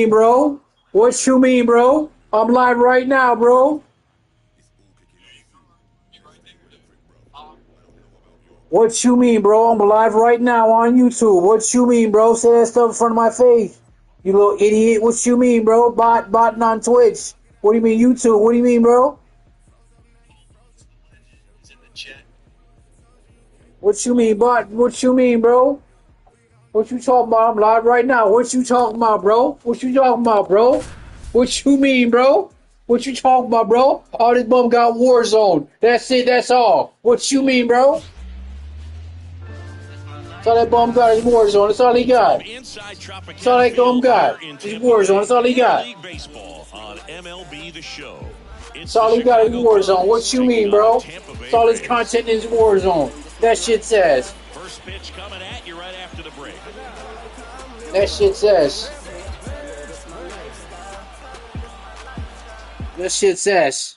Bro? What you mean, bro? I'm live right now, bro. What you mean, bro? I'm live right now on YouTube. What you mean, bro? Say that stuff in front of my face. You little idiot. What you mean, bro? Botting on Twitch. What do you mean, YouTube? What do you mean, bro? What you mean, bot? What you mean, bro? What you talking about? I'm live right now. What you talking about, bro? What you talking about, bro? What you mean, bro? What you talking about, bro? All this bum got Warzone. That's it. That's all. What you mean, bro? That's all that bum got is Warzone. That's all he got. That's all that bum got is Warzone. That's all he got. That's all he got is Warzone. What you mean, bro? That's all his content is Warzone. That shit says. First pitch coming at you right after the break. That shit says. That shit says.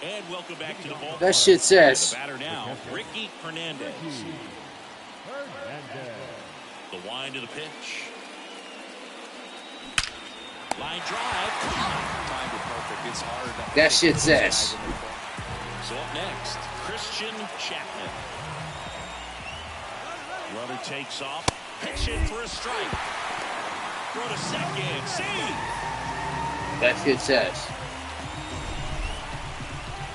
And welcome back to the ballpark. That shit says. The batter now, Ricky Hernandez. The wind of the pitch. Line drive. It's hard. That shit says. So up next, Christian Chapman. Runner takes off. Pitch in for a strike. Throw to second. See. That shit says.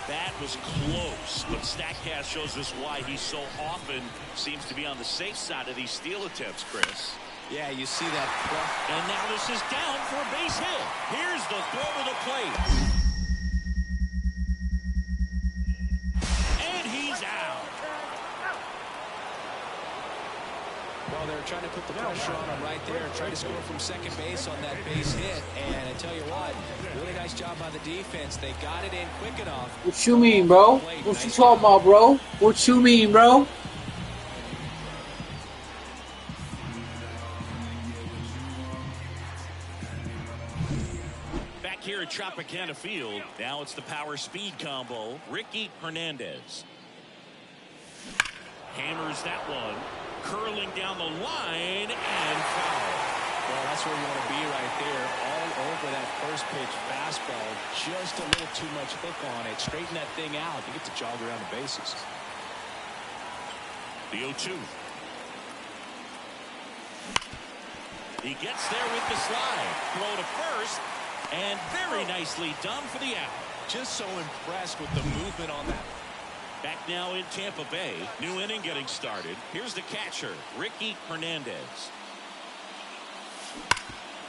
That was close, but StatCast shows us why he so often seems to be on the safe side of these steal attempts, Chris. Yeah, you see that. And now this is down for a base hit. Here's the throw to the plate. And he's out. Well, they're trying to put the pressure on him right there, try to score from second base on that base hit. And I tell you what, really nice job by the defense. They got it in quick enough. What you mean, bro? What you talking about, bro? What you mean, bro? Back here at Tropicana Field, now it's the power speed combo. Ricky Hernandez hammers that one, curling down the line and foul. Well, that's where you want to be right there, all over that first pitch fastball. Just a little too much hook on it. Straighten that thing out. You get to jog around the bases. The 0-2. He gets there with the slide. Throw to first, and very nicely done for the out. Just so impressed with the movement on that. Back now in Tampa Bay. New inning getting started. Here's the catcher, Ricky Hernandez.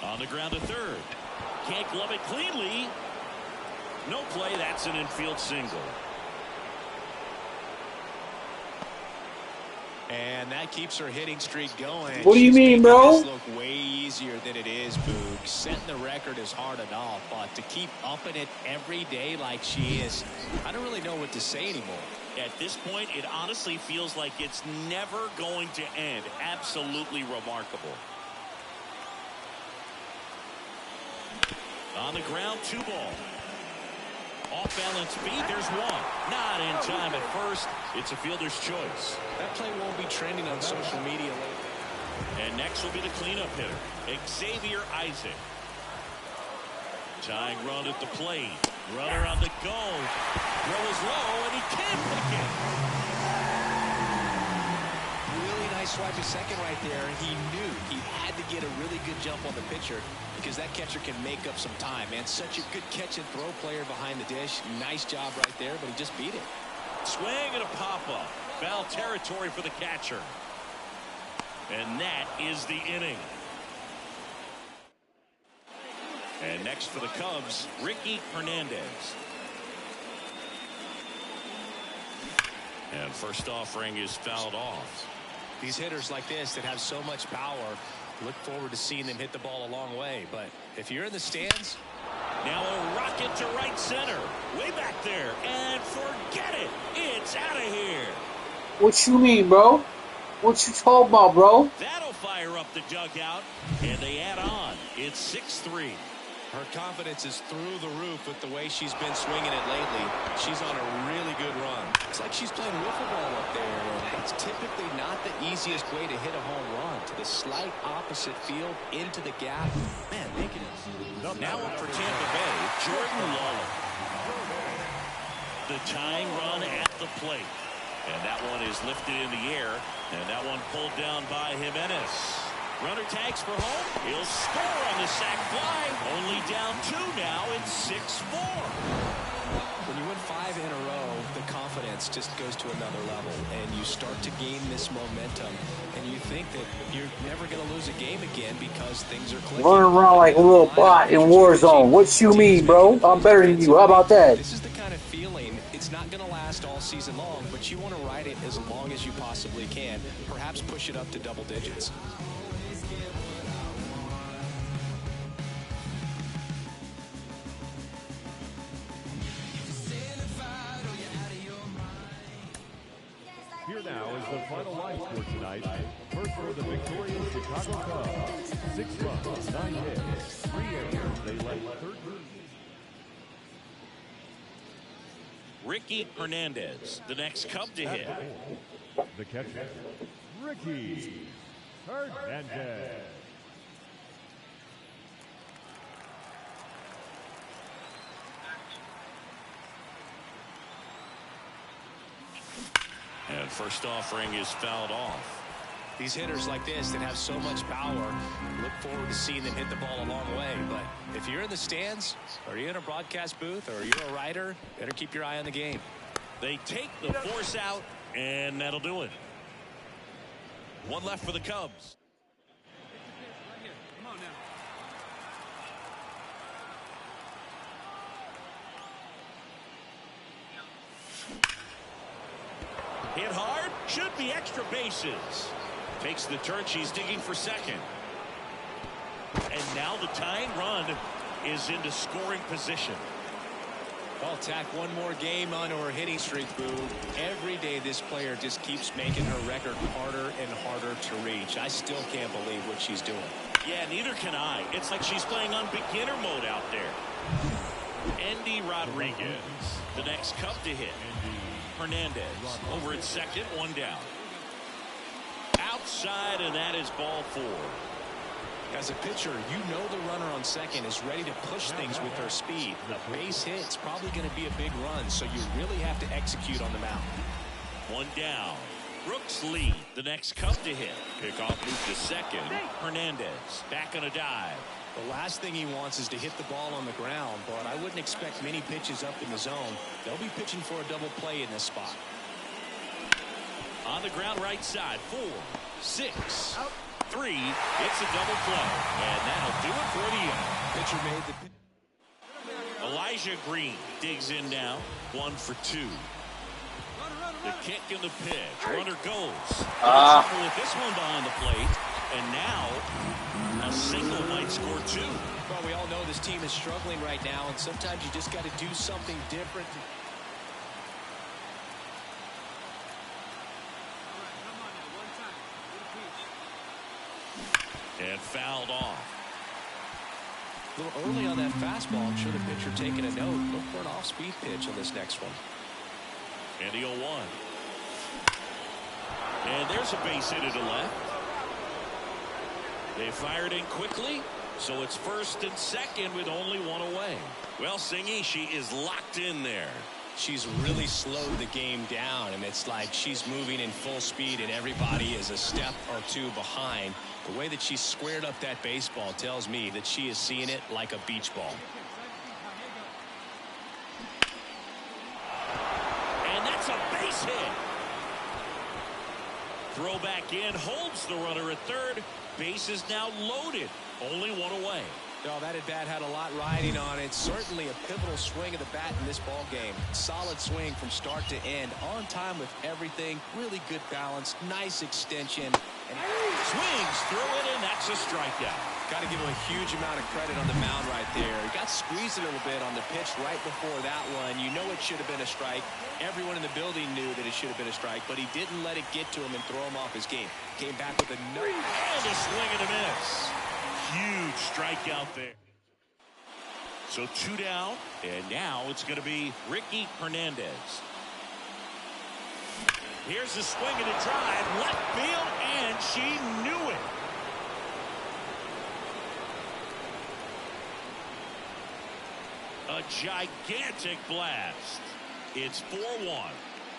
On the ground to third. Can't glove it cleanly. No play. That's an infield single. And that keeps her hitting streak going. What do you mean, bro? This look way easier than it is, Boog. Setting the record is hard enough, but to keep upping it every day like she is, I don't really know what to say anymore. At this point, it honestly feels like it's never going to end. Absolutely remarkable. On the ground, 2 ball. Off balance beat, there's one. Not in time at first. It's a fielder's choice. That play won't be trending on social media lately. And next will be the cleanup hitter, Xavier Isaac. Tying run at the plate. Runner on the go. Throw is low, and he can't pick it. Really nice swipe to second right there. He knew he had to get a really good jump on the pitcher because that catcher can make up some time. Man, such a good catch and throw player behind the dish. Nice job right there, but he just beat it. Swing and a pop-up. Foul territory for the catcher. And that is the inning. And next for the Cubs, Ricky Hernandez. And first offering is fouled off. These hitters like this that have so much power, look forward to seeing them hit the ball a long way. But if you're in the stands. Now a rocket to right center. Way back there. And forget it. It's out of here. What you mean, bro? What you talking about, bro? That'll fire up the dugout. And they add on. It's 6-3. Her confidence is through the roof with the way she's been swinging it lately. She's on a really good run. It's like she's playing wiffle ball up there, and that's typically not the easiest way to hit a home run. To the slight opposite field, into the gap. Man, making it. Now up for Tampa Bay, Jordan Lawler. The tying run at the plate. And that one is lifted in the air, and that one pulled down by Jimenez. Runner tags for home. He'll score on the sac fly. Only down 2 now. It's 6-4. When you win 5 in a row, the confidence just goes to another level, and you start to gain this momentum, and you think that you're never going to lose a game again because things are clicking. Running around like a little bot in Warzone. What you mean, bro? I'm better than you. How about that? This is the kind of feeling. It's not going to last all season long, but you want to ride it as long as you possibly can. Perhaps push it up to double digits. Here now is the final line score tonight. First for the victorious Chicago Cubs. 6 runs, 9 hits, 3 errors. They led 13. Ricky Hernandez, the next Cub to hit. The catcher, Ricky Hernandez. And first offering is fouled off. These hitters like this that have so much power, look forward to seeing them hit the ball a long way. But if you're in the stands, or you're in a broadcast booth, or you're a writer, better keep your eye on the game. They take the force out, and that'll do it. One left for the Cubs. Hit hard, should be extra bases. Takes the turn, she's digging for second. And now the tying run is into scoring position. Well, tack one more game onto her hitting streak, Boo. Every day this player just keeps making her record harder and harder to reach. I still can't believe what she's doing. Yeah, neither can I. It's like she's playing on beginner mode out there. Endy Rodriguez, the next Cub to hit. Hernandez over at second, 1 down. Outside, and that is ball 4. As a pitcher, you know the runner on second is ready to push things with her speed. A base hit's probably going to be a big run, so you really have to execute on the mound. 1 down. Brooks Lee, the next Cub to hit. Pickoff move to second. Hernandez back on a dive. The last thing he wants is to hit the ball on the ground, but I wouldn't expect many pitches up in the zone. They'll be pitching for a double play in this spot. On the ground right side, 4, 6, 3. It's a double play, and that'll do it for the inning. Pitcher made the... Elijah Green digs in now, 1 for 2. The kick and the pitch. Runner goes. With this one behind the plate, and now a single might score 2. Well, we all know this team is struggling right now, and sometimes you just got to do something different. And fouled off. A little early on that fastball. I'm sure the pitcher taking a note. Look for an off-speed pitch on this next one. And the 0-1. And there's a base hit to left. They fired in quickly, so it's first and second with only 1 away. Well, Singy, she is locked in there. She's really slowed the game down, and it's like she's moving in full speed, and everybody is a step or 2 behind. The way that she squared up that baseball tells me that she is seeing it like a beach ball. And that's a base hit. Throw back in, holds the runner at third. Base is now loaded. Only 1 away. Oh, that at bat had a lot riding on it. Certainly a pivotal swing of the bat in this ball game. Solid swing from start to end. On time with everything. Really good balance. Nice extension. And swings through it, and that's a strikeout. Got to give him a huge amount of credit on the mound right there. He got squeezed a little bit on the pitch right before that one. You know it should have been a strike. Everyone in the building knew that it should have been a strike, but he didn't let it get to him and throw him off his game. Came back with and a swing and a miss. Huge strikeout there. So 2 down, and now it's going to be Ricky Hernandez. Here's the swing and a drive, left field, and she knew it. A gigantic blast. It's 4-1.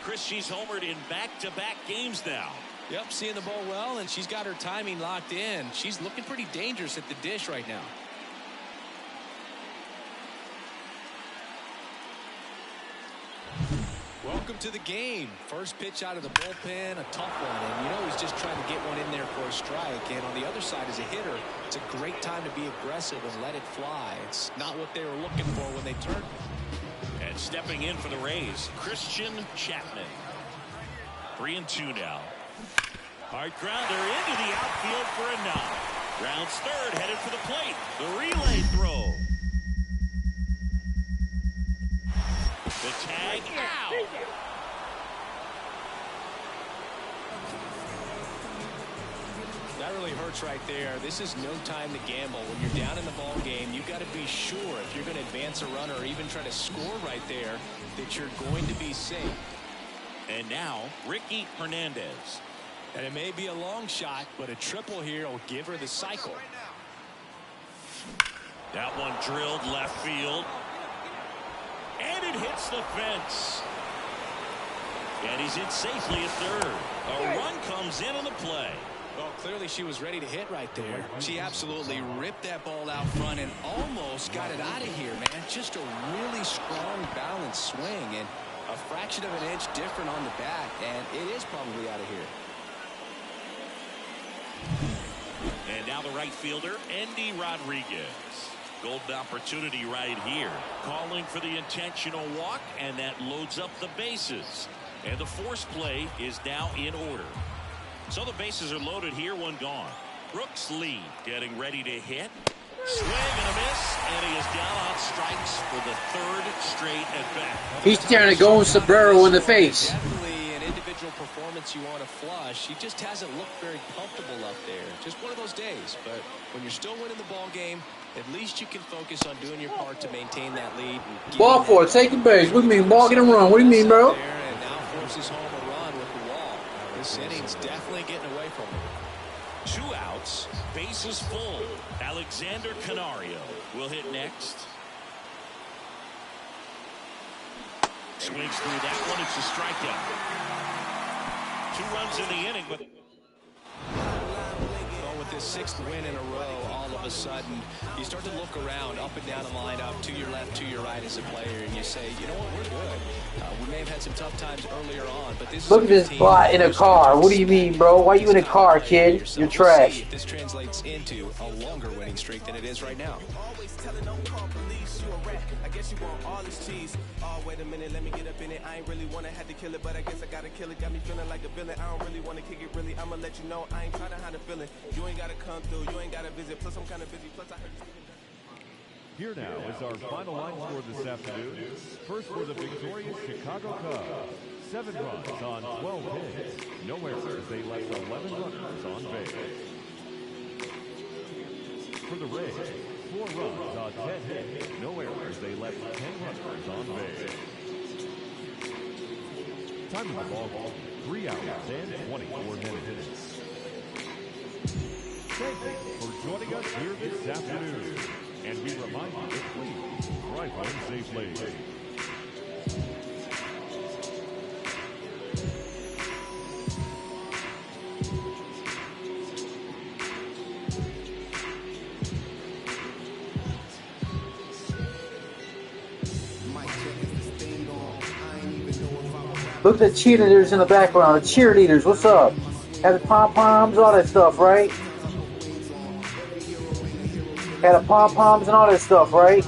Chris, she's homered in back-to-back games now. Yep, seeing the ball well, and she's got her timing locked in. She's looking pretty dangerous at the dish right now. Welcome to the game. First pitch out of the bullpen, a tough one. And you know he's just trying to get one in there for a strike. And on the other side, as a hitter, it's a great time to be aggressive and let it fly. It's not what they were looking for when they turned. And stepping in for the Rays, Christian Chapman. 3-2 now. Hard grounder into the outfield for a knock. Rounds third, headed for the plate. The relay throw. The tag out. That really hurts right there. This is no time to gamble. When you're down in the ball game, you've got to be sure if you're going to advance a runner or even try to score right there that you're going to be safe. And now Ricky Hernandez. And it may be a long shot, but a triple here will give her the cycle. That one drilled left field. And it hits the fence. And he's in safely at third. A run comes in on the play. Well, clearly she was ready to hit right there. She absolutely ripped that ball out front and almost got it out of here, man. Just a really strong, balanced swing. And a fraction of an inch different on the bat, and it is probably out of here. And now the right fielder, Endy Rodriguez. Golden opportunity right here. Calling for the intentional walk, and that loads up the bases. And the force play is now in order. So the bases are loaded here, one gone. Brooks Lee getting ready to hit. Swing and a miss, and he is down on strikes for the third straight at bat. He's staring at Golden Sombrero in the face. Definitely an individual performance you want to flush. He just hasn't looked very comfortable up there. Just one of those days. But when you're still winning the ball game, at least you can focus on doing your part to maintain that lead. Ball four, taking base. What do you mean, ball get a run? What do you mean, bro? And now forces home a run with the wall. This inning's definitely getting away from him. 2 outs, bases full. Alexander Canario will hit next. Swings through that one. It's a strikeout. 2 runs in the inning, but with this 6th win in a row, all of a sudden you start to look around up and down the lineup, to your left, to your right as a player, and you say, you know what, we're good. We may have had some tough times earlier on, but this look at this bot in a car. What do you mean, bro? Why you in a car, kid? You're trash. If this translates into a longer winning streak than it is right now. I guess you want all this cheese. Oh, wait a minute, let me get up in it. I ain't really wanna have to kill it, but I guess I gotta kill it. Got me feeling like a villain. I don't really wanna kick it, really. I'ma let you know I ain't trying to hide a feeling. You ain't gotta come through, you ain't gotta visit. Plus, I'm kinda busy. Plus, I heard you. Here now is our final line score this afternoon. First for the victorious Chicago Cubs. 7 runs on 12 hits. No errors. They left 11 runners on base. For the Rays, 4 runs on 10 hits. No errors. They left 10 runners on base. Time of the ball game, 3 hours and 24 minutes. Thank you for joining us here this afternoon. And we remind you to please drive home safely. Look at the cheerleaders in the background. The cheerleaders, what's up? Had the pom-poms, all that stuff, right? Had the pom-poms and all that stuff, right?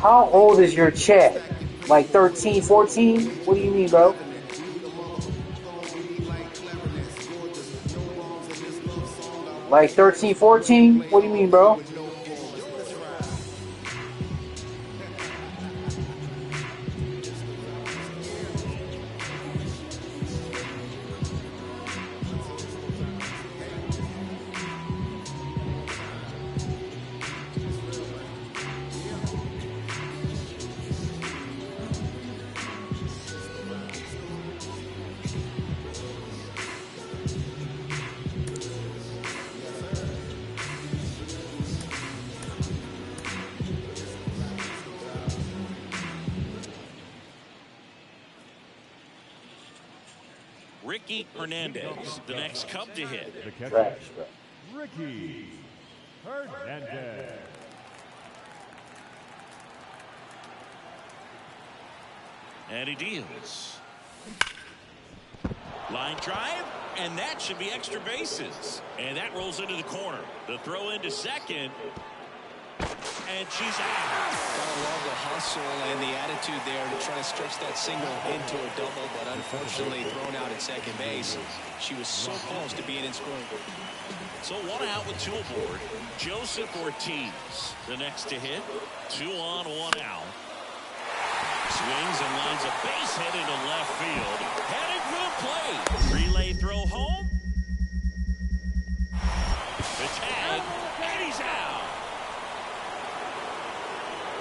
How old is your chat? Like 13, 14? What do you mean, bro? Like 13, 14? What do you mean, bro? Ricky Hernandez, the next Cub to hit. The catcher, Trash, bro. Ricky Hernandez. And he deals. Line drive, and that should be extra bases. And that rolls into the corner. The throw into second. And she's out. Gotta love the hustle and the attitude there to try to stretch that single into a double, but unfortunately thrown out at second base. She was so close to being in scoring. So one out with two aboard. Joseph Ortiz, the next to hit. 2 on, 1 out. Swings and lines a base hit into left field. Headed for the plate. Relay throw home. The tag, and he's out.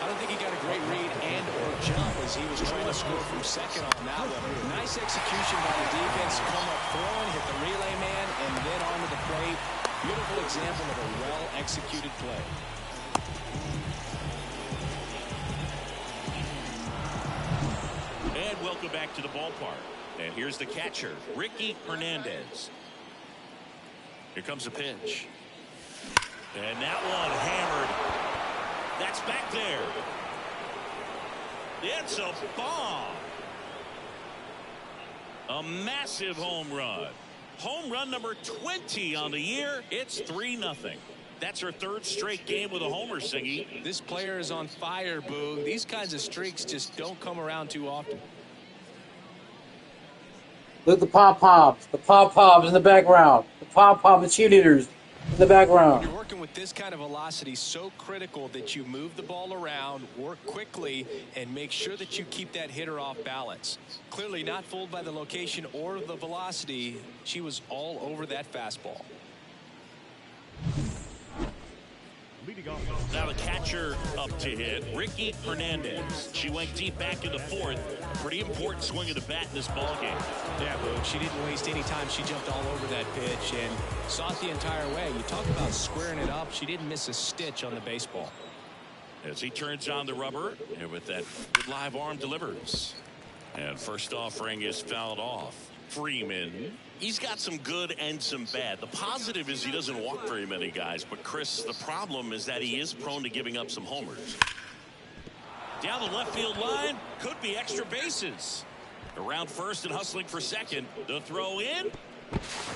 I don't think he got a great read and or jump as he was trying to score from second on that one. Nice execution by the defense. Come up throwing, hit the relay man, and then onto the plate. Beautiful example of a well-executed play. And welcome back to the ballpark. And here's the catcher, Ricky Hernandez. Here comes the pitch. And that one hammered. That's back there. It's a bomb. A massive home run. Home run number 20 on the year. It's 3-0. That's her third straight game with a homer, Singy. This player is on fire, Boog. These kinds of streaks just don't come around too often. Look at the pom-poms. The pom-poms in the background. The pom-pom, the cheerleaders in the background. You're working with this kind of velocity, so critical that you move the ball around, work quickly, and make sure that you keep that hitter off balance. Clearly not fooled by the location or the velocity. She was all over that fastball. Leading off. Now the catcher up to hit, Ricky Hernandez. She went deep back in the fourth. A pretty important swing of the bat in this ballgame. Yeah, Boog, she didn't waste any time. She jumped all over that pitch and saw it the entire way. You talk about squaring it up. She didn't miss a stitch on the baseball. As he turns on the rubber, and with that good live arm delivers. And first offering is fouled off. Freeman, he's got some good and some bad. The positive is he doesn't walk very many guys, but Chris, the problem is that he is prone to giving up some homers. Down the left field line, could be extra bases. Around first and hustling for second. The throw in,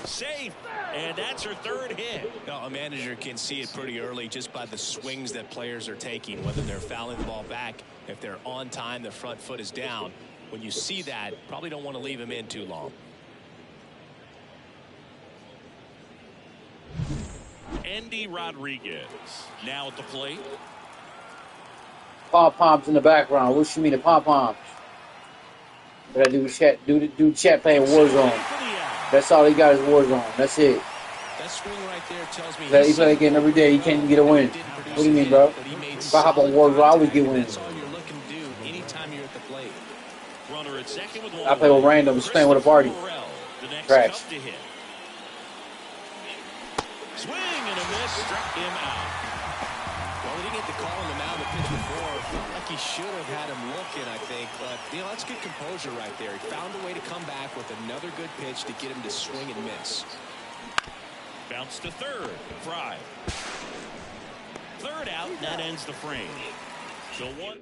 safe, and that's her third hit. Now, a manager can see it pretty early just by the swings that players are taking, whether they're fouling the ball back, if they're on time, the front foot is down. When you see that, probably don't want to leave him in too long. Andy Rodriguez now at the plate. Pom-poms in the background. What you mean the pom-poms? But I do chat playing Warzone. That's all he got is Warzone. That's it. That swing right there tells me He play the game every day. He can't even get a win. What do you mean, bro? If I hop on Warzone, I always get wins. That's all you're looking to do anytime you're at the plate. Runner at second with I play with randoms, playing with a party. The next Trash. Cup to hit. Swing and a miss, struck him out. Well, he didn't get the call on the mound the pitch before. Felt like he should have had him looking, I think. But, that's good composure right there. He found a way to come back with another good pitch to get him to swing and miss. Bounce to third. Fry. Third out, that ends the frame. So one.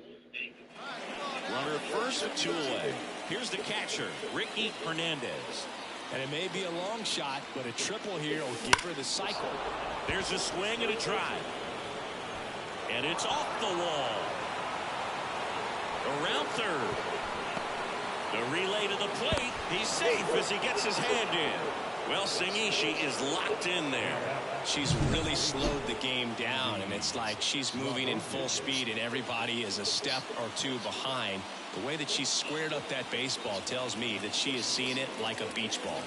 Runner at first with 2 away. Here's the catcher, Ricky Hernandez. And it may be a long shot, but a triple here will give her the cycle. There's a swing and a drive. And it's off the wall. Around third. The relay to the plate. He's safe as he gets his hand in. Well, Singy, she is locked in there. She's really slowed the game down, and it's like she's moving in full speed, and everybody is a step or two behind. The way that she squared up that baseball tells me that she is seeing it like a beach ball.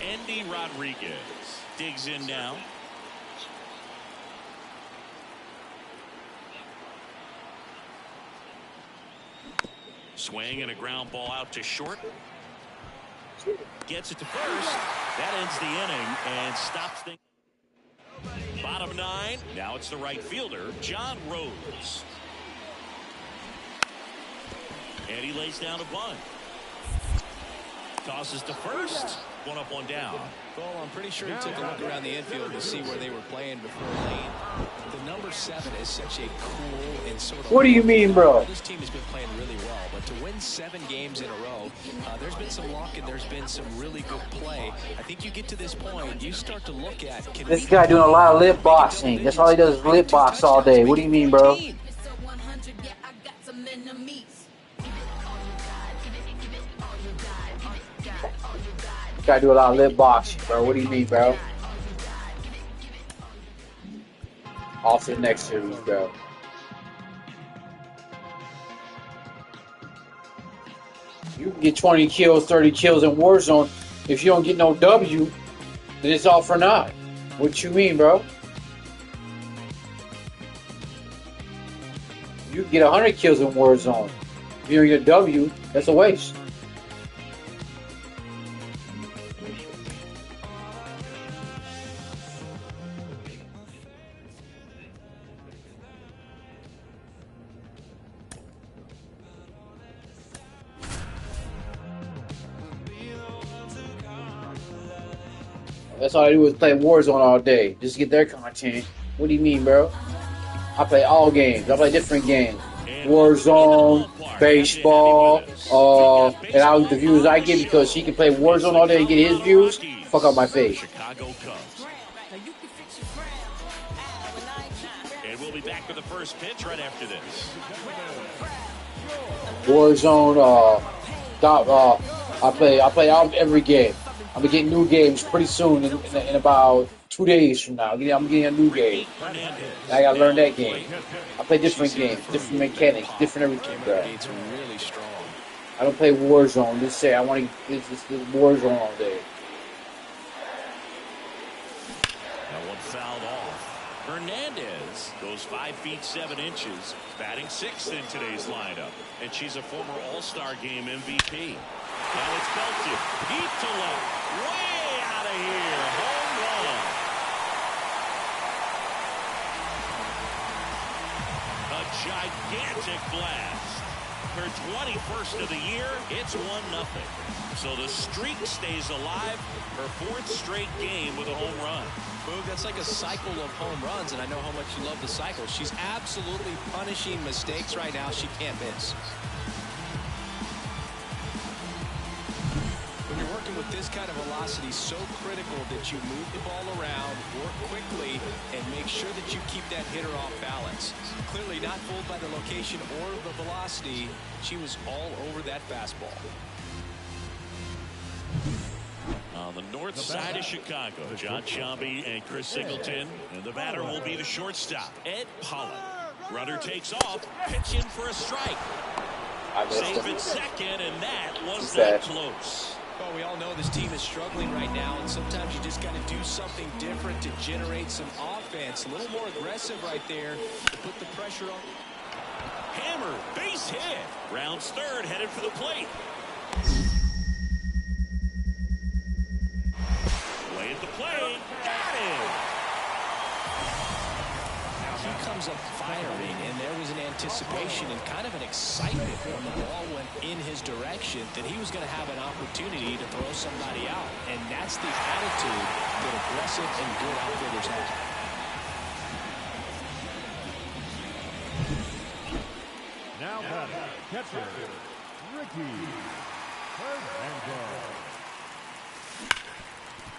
Andy Rodriguez digs in now. Swing and a ground ball out to short. Gets it to first. That ends the inning and stops things. Bottom 9. Now it's the right fielder, John Rose. And he lays down a bunt. Tosses to first. One up, one down. Well, I'm pretty sure he took a look around the infield to see where they were playing before Lane. The number 7 is such a cool and sort of... What do you mean, bro? This team has been playing really well, but to win 7 games in a row, there's been some luck and there's been some really good play. I think you get to this point, you start to look at... This guy doing a lot of lip boxing. That's all he does is lip box all day. What do you mean, bro? This guy do a lot of lip boxing, bro. What do you mean, bro? Off to the next series, bro. You can get 20 kills, 30 kills in Warzone. If you don't get no W, then it's all for naught. What you mean, bro? You can get 100 kills in Warzone. If you don't get a W, that's a waste. That's all I do is play Warzone all day. Just get their content. What do you mean, bro? I play all games. I play different games. Warzone, baseball, and all the views I get because she can play Warzone all day and get his views. Fuck out my face. Chicago Cubs. And we'll be back with the first pitch right after this. Warzone, I play out every game. I'm gonna get new games pretty soon in about 2 days from now. I'm getting a new game. I gotta learn that game. I play different games, different mechanics, different everything, bro. It's really strong. I don't play Warzone. Just say I want to this Warzone all day. That one fouled off. Hernandez goes 5 feet 7 inches, batting 6th in today's lineup, and she's a former All-Star Game MVP. Now it's belted. Deep to left. Way out of here. Home run. A gigantic blast. Her 21st of the year. It's 1-0. So the streak stays alive. Her 4th straight game with a home run. Boog, that's like a cycle of home runs, and I know how much you love the cycle. She's absolutely punishing mistakes right now. She can't miss. When you're working with this kind of velocity, so critical that you move the ball around, work quickly, and make sure that you keep that hitter off balance. Clearly not fooled by the location or the velocity. She was all over that fastball. On the north side of Chicago, John Sciambi and Chris Singleton. And the batter will be the shortstop, Ed Pollock. Runner takes off, pitch in for a strike. Safe at second, and that was not close. Well, we all know this team is struggling right now, and sometimes you just got to do something different to generate some offense. A little more aggressive right there to put the pressure on. Hammer, base hit. Rounds third, headed for the plate. Way at the plate. Got it. He comes up firing, and there was an anticipation and kind of an excitement when the ball went in his direction that he was going to have an opportunity to throw somebody out. And that's the attitude that aggressive and good outfielders have. Now batting, catcher, Ricky Hernandez.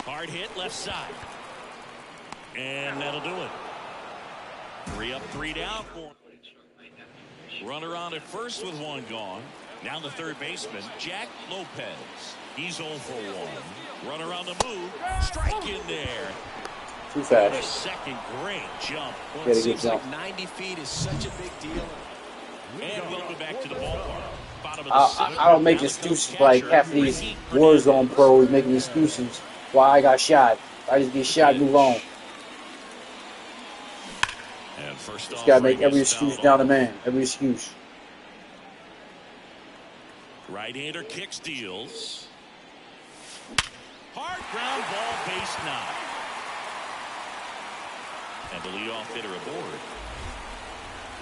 Hard hit left side. And that'll do it. 3 up, 3 down. Runner on at first with one gone. Now the third baseman, Jack Lopez. He's 0 for 1. Runner on the move. Strike in there. Too And a fast. second great jump. Well, Gotta it get seems like jump. 90 feet is such a big deal. And welcome back to the ballpark. Bottom of the I seventh. don't make Now the excuses coach like catcher, half of these Ricky Warzone Hernandez. pros making excuses why I got shot. I just get shot, move on. And first Just off, gotta make every excuse down the man. Every excuse. Right-hander kick steals. Hard ground ball, base knock. And the leadoff hitter aboard.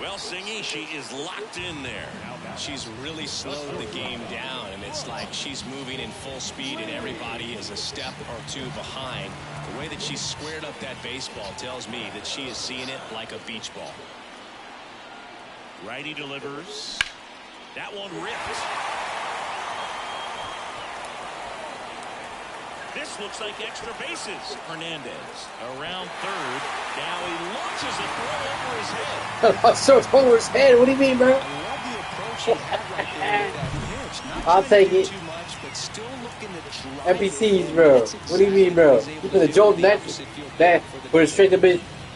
Well, Singy, she is locked in there. She's really slowed the game down, and it's like she's moving in full speed, and everybody is a step or two behind. The way that she squared up that baseball tells me that she is seeing it like a beach ball. Righty delivers. That one ripped. This looks like extra bases. Hernandez around third. Now he launches a throw over his head. So over his head. What do you mean, bro? I love the approach he had right there with that pitch. Not I'll trying to take do it. too much, but still looking to drive NPCs, it. bro. That's What do you mean, bro? exactly You what put the he was able jolt to do. that, The opposite field that, for the put it straight to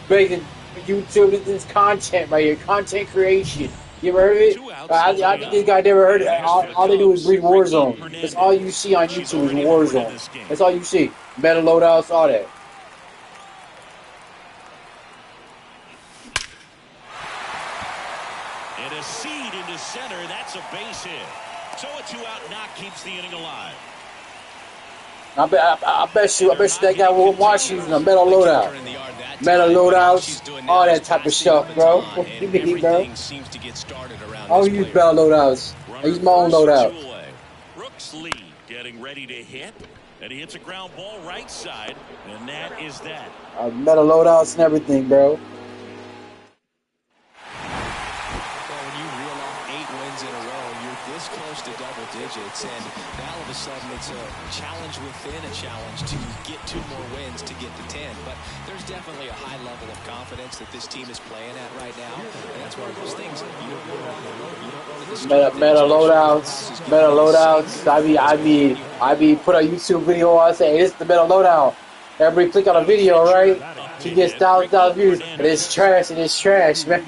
breaking YouTube. This is content right here. Content creation. You ever heard of it? I think this guy never heard it. All they do is breed Warzone. That's all you see on YouTube is Warzone. That's all you see. Meta loadouts, all that. And a seed into center. That's a base hit. So a 2-out knock keeps the inning alive. I bet you that guy will watch using a metal loadout. Metal loadouts, all that type of stuff, bro. What do you mean, bro? Seems to get started around I don't this use player. metal loadouts. I use my own Runner loadout. first, 2 away. Brooks Lee getting ready to hit. And he hits a ground ball right side. And that is that. Metal loadouts and everything, bro. Well, when you reel off 8 wins in a row, you're this close to double digits, and now all of a sudden it's a challenge within a challenge to get 2 more wins to get to 10. But there's definitely a high level of confidence that this team is playing at right now, and that's one of those things that you don't want to disturb. Metal loadouts, metal loadouts. I be put a YouTube video on, say, hey, this is the metal loadout. Everybody click on a video, right? She gets thousands of views, and it's trash, man.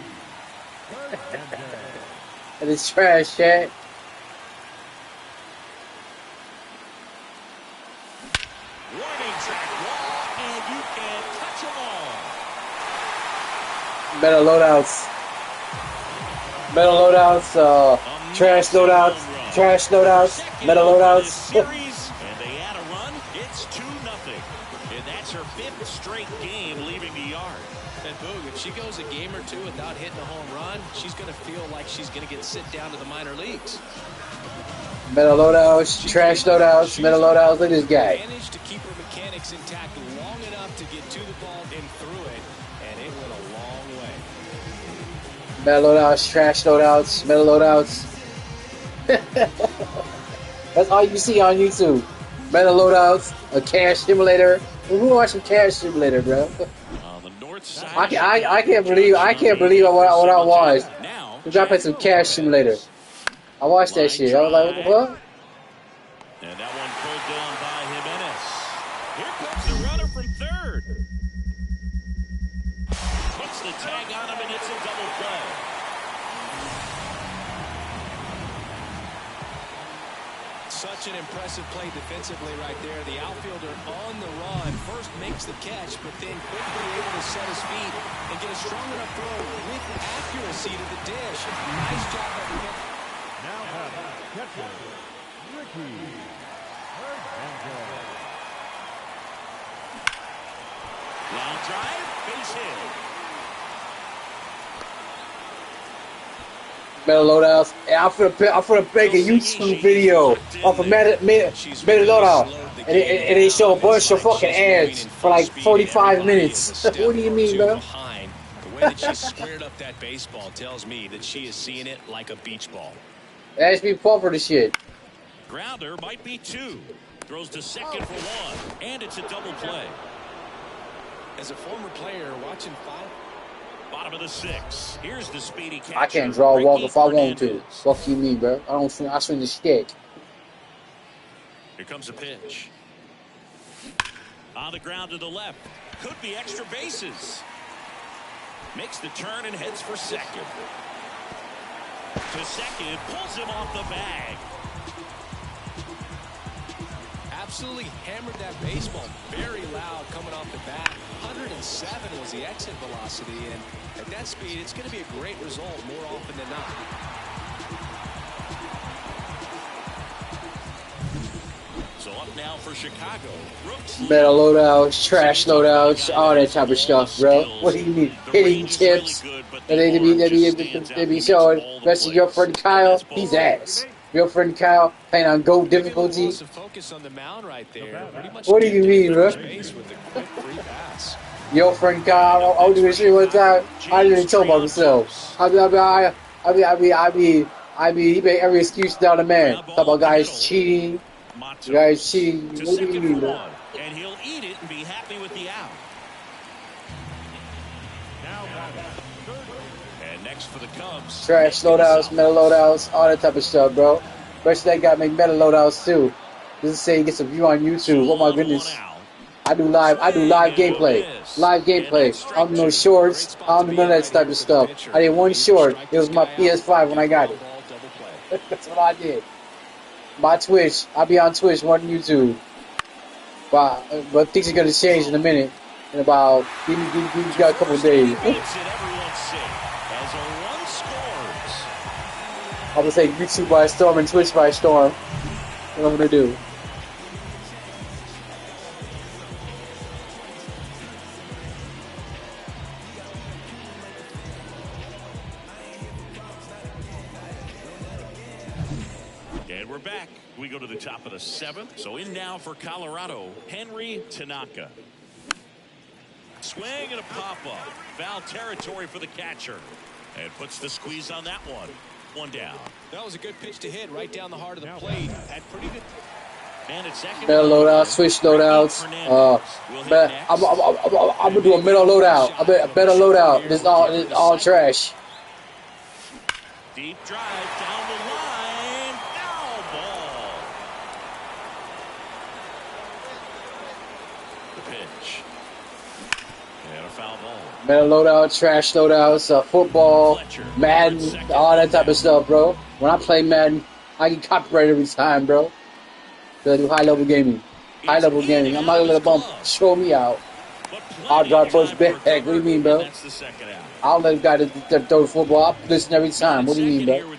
And it's trash, chat. Warning track wall, and you can touch them all. Metal loadouts. Metal loadouts, trash loadouts, trash loadouts, metal loadouts. Series, and they add a run. It's 2-0, and that's her 5th straight game leaving the yard. And Boog, if she goes a game or 2 without hitting a home run, she's going to feel like she's going to get sent down to the minor leagues. Metal loadouts, trash loadouts, metal loadouts. Look at this guy. Managed to keep her mechanics intact long enough to get to the ball and through it, and it went a long way. Metal loadouts, trash loadouts, metal loadouts. That's all you see on YouTube. Metal loadouts, a cash simulator. Who watch some cash simulator, bro? On the north side, I can't believe what I watched. Now, I'm trying to play some cash simulator. I watched that shit. I was like, what the fuck? and that one pulled down by Jimenez. Here comes the runner from third. Puts the tag on him, and it's a double play. Such an impressive play defensively right there. The outfielder on the run first makes the catch, but then quickly able to set his feet and get a strong enough throw with accuracy to the dish. Nice job by the catcher. Now batting, catcher, Ricky Hernandez. Line drive, base hit. Metal loadouts. I'm finna make a YouTube video off of metal loadout, and they show a bunch of fucking ads for like 45 minutes. What do you mean, bro? The way that she squared up that baseball tells me that she is seeing it like a beach ball. Ask me Paul for the shit. Grounder might be 2. Throws to second for 1, and it's a double play. As a former player watching Bottom of the 6. Here's the speedy catcher. I can't draw a walk if I want to. Hernandez. Fuck you mean, bro? I swing the stick. Here comes a pitch. On the ground to the left. Could be extra bases. Makes the turn and heads for second. To second, pulls him off the bag. Absolutely hammered that baseball. Very loud coming off the bat. 107 was the exit velocity, and at that speed, it's going to be a great result more often than not. So up now for Chicago. Brooks Better loadouts, trash loadouts, all that type of stuff, bro. What do you need? Hitting tips. And they be showing. Especially your friend Kyle, he's ass. Your friend Kyle playing on GOAT difficulty. What do you mean, bro? Your friend Kyle, I'll do this shit one time. I didn't even tell about myself. I mean, he made every excuse down the man. Talk about guys cheating. You guys cheating. What do you mean, bro? And he'll eat it and be happy with the out. And next for the Cubs. Trash loadouts, metal loadouts, all that type of stuff, bro. Especially that guy make metal loadouts too. This is saying he gets a view on YouTube. Oh my goodness. I do live gameplay. Live gameplay. I don't do no shorts. I don't do none of that type of stuff. I did one short. It was my PS5 when I got it. That's what I did. My Twitch. I'll be on Twitch, one YouTube. But things are gonna change in a minute. In about we got a couple of days. I'm gonna take YouTube by storm and Twitch by storm. What I'm gonna do. And we're back. We go to the top of the 7th. So in now for Colorado, Henry Tanaka. Swing and a pop-up. Foul territory for the catcher. And puts the squeeze on that one. One down. That was a good pitch to hit right down the heart of the plate. Had pretty good. And it's second. Metal loadouts, switch loadouts. I'm gonna do a metal loadout. A better loadout. This all trash. Deep drive down the line. Foul ball. The pitch. And a foul ball. Metal loadouts, trash loadouts, football, Madden, all that type of stuff, bro. When I play Madden, I get copyrighted every time, bro. So I do high-level gaming. High-level gaming. I'm not gonna let a bum show me out. I'll drive first back. What do you mean, bro? I'll let a guy that throw the football. I'll listen every time. What do you mean, bro?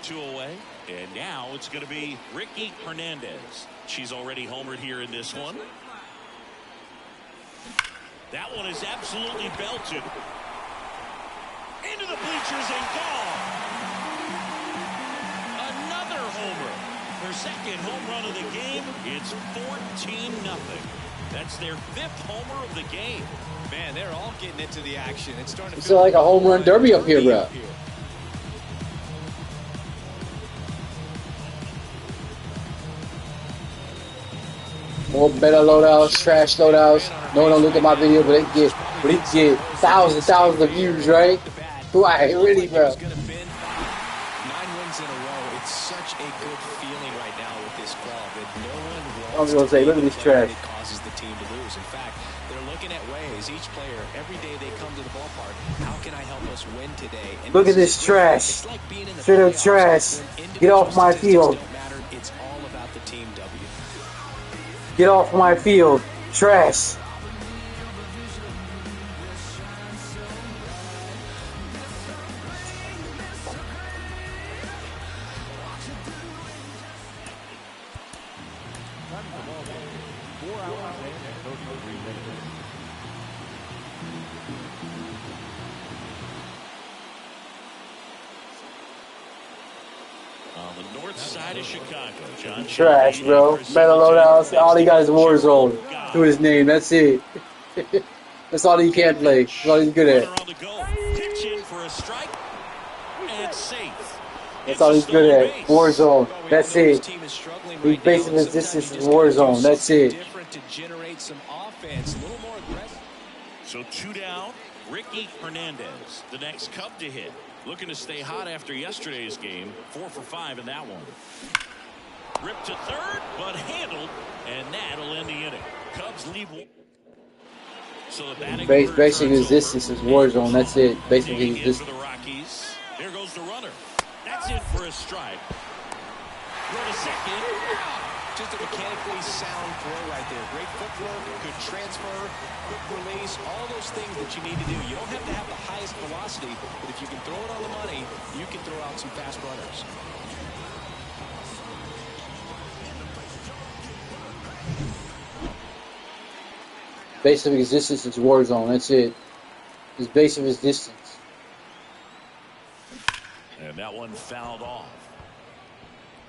And now it's going to be Ricky Hernandez. She's already homered here in this one. That one is absolutely belted. Into the bleachers and gone. Another homer. Their second home run of the game. It's 14-0. That's their 5th homer of the game. Man, they're all getting into the action. It's starting to It's like a home run derby up here, bro. More better loadouts, trash loadouts. No one don't look at my video, but it get thousands of views, right? Why, really, bro? 9 wins in a row. It's such a good feeling right now with this club that no one wants I'm gonna say, look at this trash. it causes the team to lose. In fact, they're looking at ways. Each player, every day they come to the ballpark, how can I help us win today? And Look at this trash. It's like being in the Straight up playoffs trash. when Get off my individual field. statistics don't matter. It's all about the team W. Get off my field. Trash. On the north side of Chicago, John Trash, bro. Metal loadouts. All he got is Warzone to his name. That's it. That's all he can play. That's all he's good at. On the go. Pitch in for a strike. And safe. That's all he's good at. Warzone. That's it. He's basing his distance in Warzone. That's it. Different to generate some offense, a little more aggressive. So 2 down. Ricky Hernandez, the next Cub to hit. Looking to stay hot after yesterday's game. 4 for 5 in that one. Ripped to third, but handled, and that'll end the inning. Cubs lead. So the batting Basic resistance is Warzone. That's it. Basically, this. For the Rockies. There goes the runner. That's it for a strike. Throw to second. Just a mechanically sound throw right there. Great footwork, good transfer, quick release, all those things that you need to do. You don't have to have the highest velocity, but if you can throw it on the money, you can throw out some fast runners. Basic resistance is Warzone. That's it. It's basic resistance. And that one fouled off.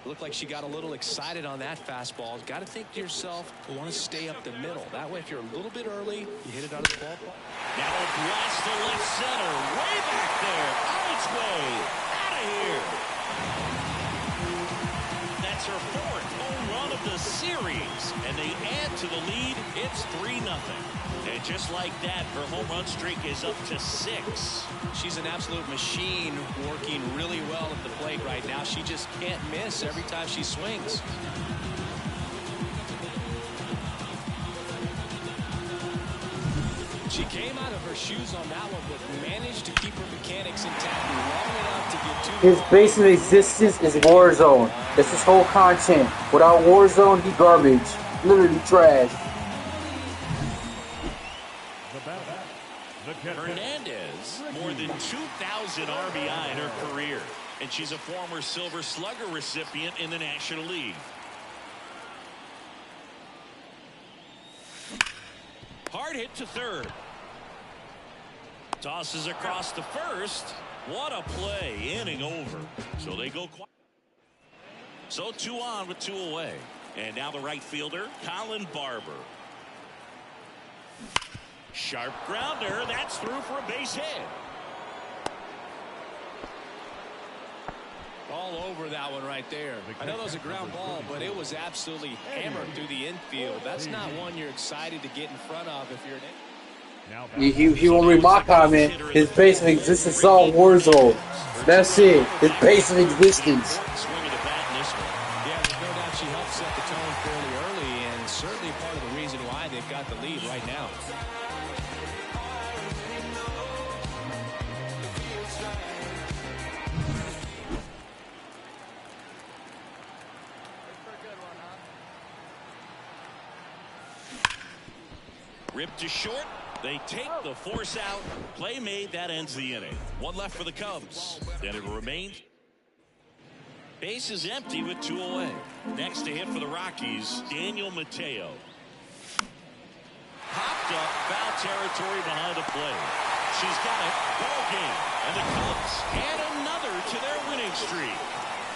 Looked like she got a little excited on that fastball. Got to think to yourself, you want to stay up the middle. That way, if you're a little bit early, you hit it out of the ballpark. Now a blast to left center. Way back there. On its way. Out of here. That's her 4th home run of the series. And they add to the lead. It's 3-0. And just like that, her home run streak is up to 6. She's an absolute machine, working really well at the plate right now. She just can't miss every time she swings. She came out of her shoes on that one, but managed to keep her mechanics intact long enough to get 2. His basic existence is Warzone. That's his whole content. Without Warzone, he garbage. Literally trash. Hernandez, more than 2,000 RBI in her career, and she's a former Silver Slugger recipient in the National League. Hard hit to third. Tosses across to first. What a play, inning over. So they go quiet. So 2 on with 2 away. And now the right fielder, Colin Barber. Sharp grounder. That's through for a base hit. All over that one right there. I know that was a ground ball, but it was absolutely hammered through the infield. That's not one you're excited to get in front of if you're an He won't read my comment. His basic existence is all Warzone. That's it. His basic existence. Yeah, there's no doubt she helped set the tone fairly early, and certainly part of the reason why they've got the lead right now. Ripped to short. They take the force out. Play made. That ends the inning. 1 left for the Cubs. Then it remains. Base is empty with 2 away. Next to hit for the Rockies, Daniel Mateo. Popped up, foul territory behind the plate. She's got it. Ball game. And the Cubs add another to their winning streak.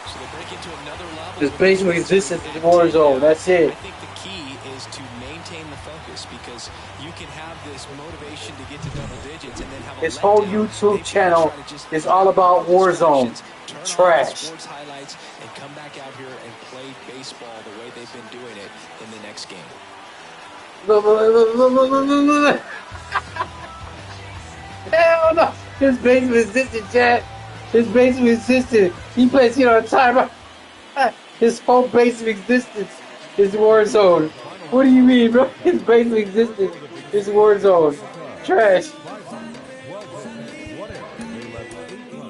So they break into another level. His basic existence is Warzone. That's it. I think the key is to maintain the focus, because you can have this motivation to get to double digits and then have his whole YouTube channel is all about Warzone. Trash. Sports highlights and come back out here and play baseball the way they've been doing it in the next game. Hell no. His basic existence, Chad. His basic existence. He plays it on timer. His whole basic existence is Warzone. What do you mean, bro? His basic existence is Warzone. Trash.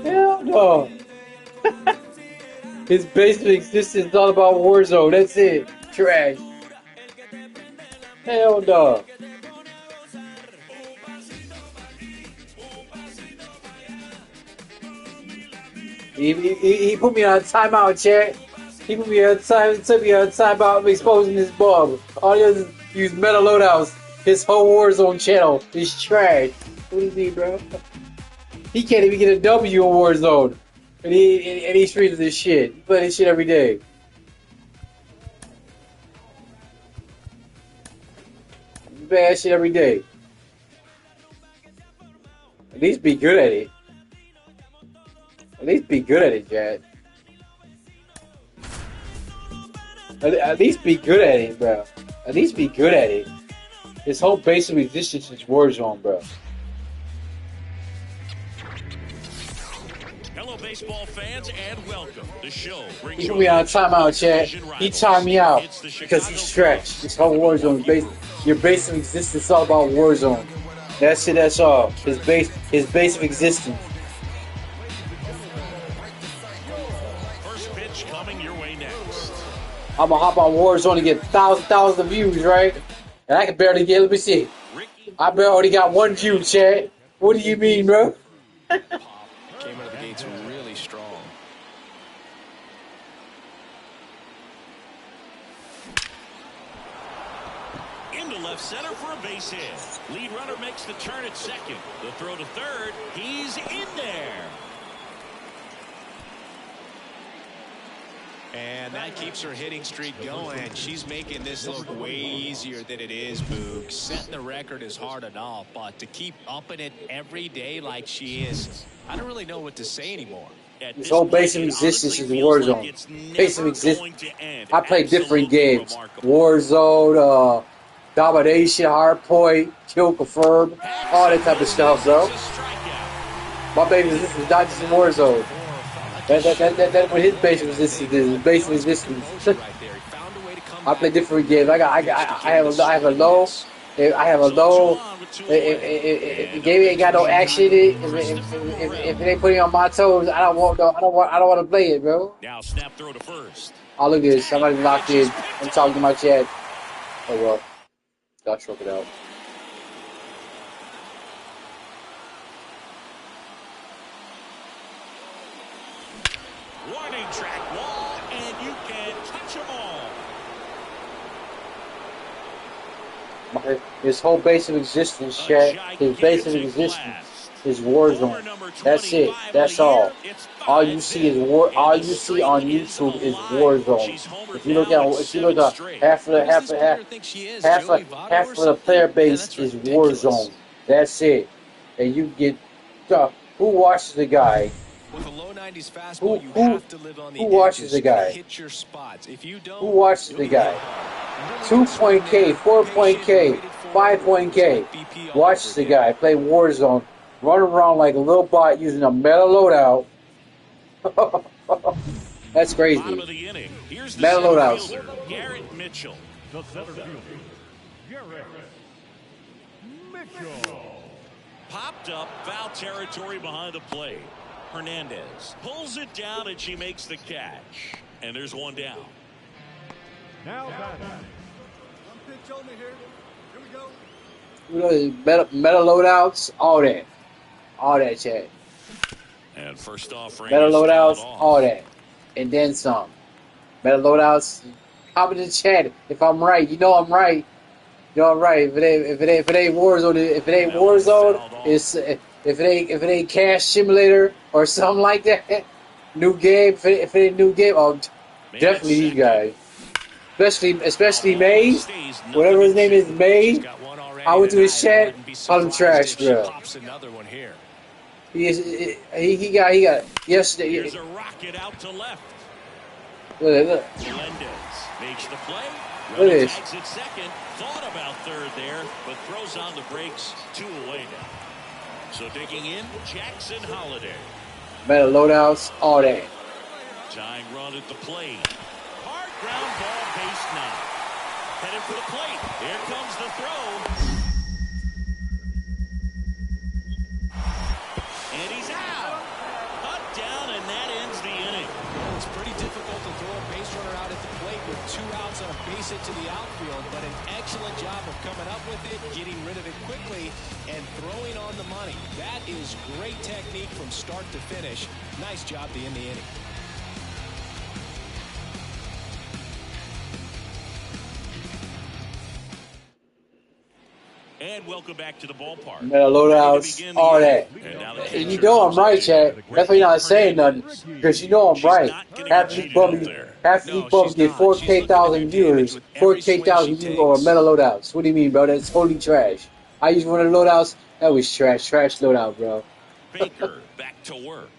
Hell no. His basic existence is all about Warzone. That's it. Trash. Hell no. He put me on a timeout, Chad. He put me on a timeout of exposing this bug. All he does is use meta loadouts. His whole Warzone channel is trash. What do you mean, bro? He can't even get a W on Warzone. And he streams this shit. He play this shit every day. He play that shit every day. At least be good at it. At least be good at it, Jad. At least be good at it, bro. At least be good at it. His whole basic resistance is Warzone, bro. Hello, baseball fans, and welcome. The show brings He you put me on timeout, Chad. He timed me out because he stretched. This whole Warzone base, your base of existence is all about Warzone. That's it. That's all. His base of existence. First pitch coming your way next. I'm gonna hop on Warzone and get thousands of views, right? And I can barely get. Let me see. Ricky I barely already got 1 view, Chad. What do you mean, bro? Came out of the gates really strong. into left center for a base hit. Lead runner makes the turn at second. The throw to third. He's in there. And that keeps her hitting streak going. She's making this look way easier than it is, Boog. Setting the record is hard enough, but to keep upping it every day like she is, I don't really know what to say anymore. This whole base of existence is Warzone. Base of existence. I play different games. Warzone, Domination, Hardpoint, Kill Confirm, all that type of stuff, bro. My base of existence is not just in Warzone. That's what his base of existence is. His base of existence. I play different games. I have a low. If the game ain't got no action in it, if it ain't putting on my toes, I don't want to play it, bro. Now snap throw to first. Oh, look at this. Somebody locked in. I'm talking to my chat. Oh well. Got struck it out. Warning track wall, and you can touch them all. His whole base of existence, chat. His base of existence is Warzone. That's it. That's all. All you see is war. All you see on YouTube is Warzone. If you look at half of the player base is Warzone. That's it. And you get who watches the guy? With a low 90s fastball, you have to live on the watches the guy? hit your spots. If you don't, Who watches the guy? 2-point K, 4-point K, 5-point K. Watches the guy play Warzone, run around like a little bot using a meta loadout. That's crazy. Bottom of the inning. Here's the Meta center loadouts. fielder, Garrett Mitchell. The center fielder, Garrett Mitchell. Popped up, foul territory behind the plate. Hernandez pulls it down and she makes the catch. And there's one down. Now batting. Meta loadouts, all that, chat. And first off, Meta loadouts, all that, and then some. Meta loadouts. Comment in the chat if I'm right. You know I'm right. You know I'm right. If it ain't Warzone, it's if it ain't Cash Simulator or something like that. New game. If it ain't new game, oh, definitely these guys. Especially Maze, whatever his name is, Maze. I went to his chat, called him trash, bro. He got yesterday. Here's a rocket out to left. Look. Melendez makes the play. Look at this. Tags at second. Thought about third there, but throws on the brakes. 2 away now. So digging in, Jackson Holiday. Meta loadouts, all that. Tying run at the plate. Hard ground ball, base knock. Headed for the plate. Here comes the throw. And he's out. Cut down, and that ends the inning. It's pretty difficult to throw a base runner out at the plate with 2 outs and a base hit to the outfield, but an excellent job of coming up with it, getting rid of it quickly, and throwing on the money. That is great technique from start to finish. Nice job to end the inning. And welcome back to the ballpark. Meta loadouts, all that. And you know I'm right, chat. That's why you're not saying nothing. Because you know I'm right. Half of these bums get 4K,000 viewers. 4K,000 viewers over meta loadouts. What do you mean, bro? That's totally trash. I used one of the loadouts. That was trash. Trash loadout, bro. Baker back to work.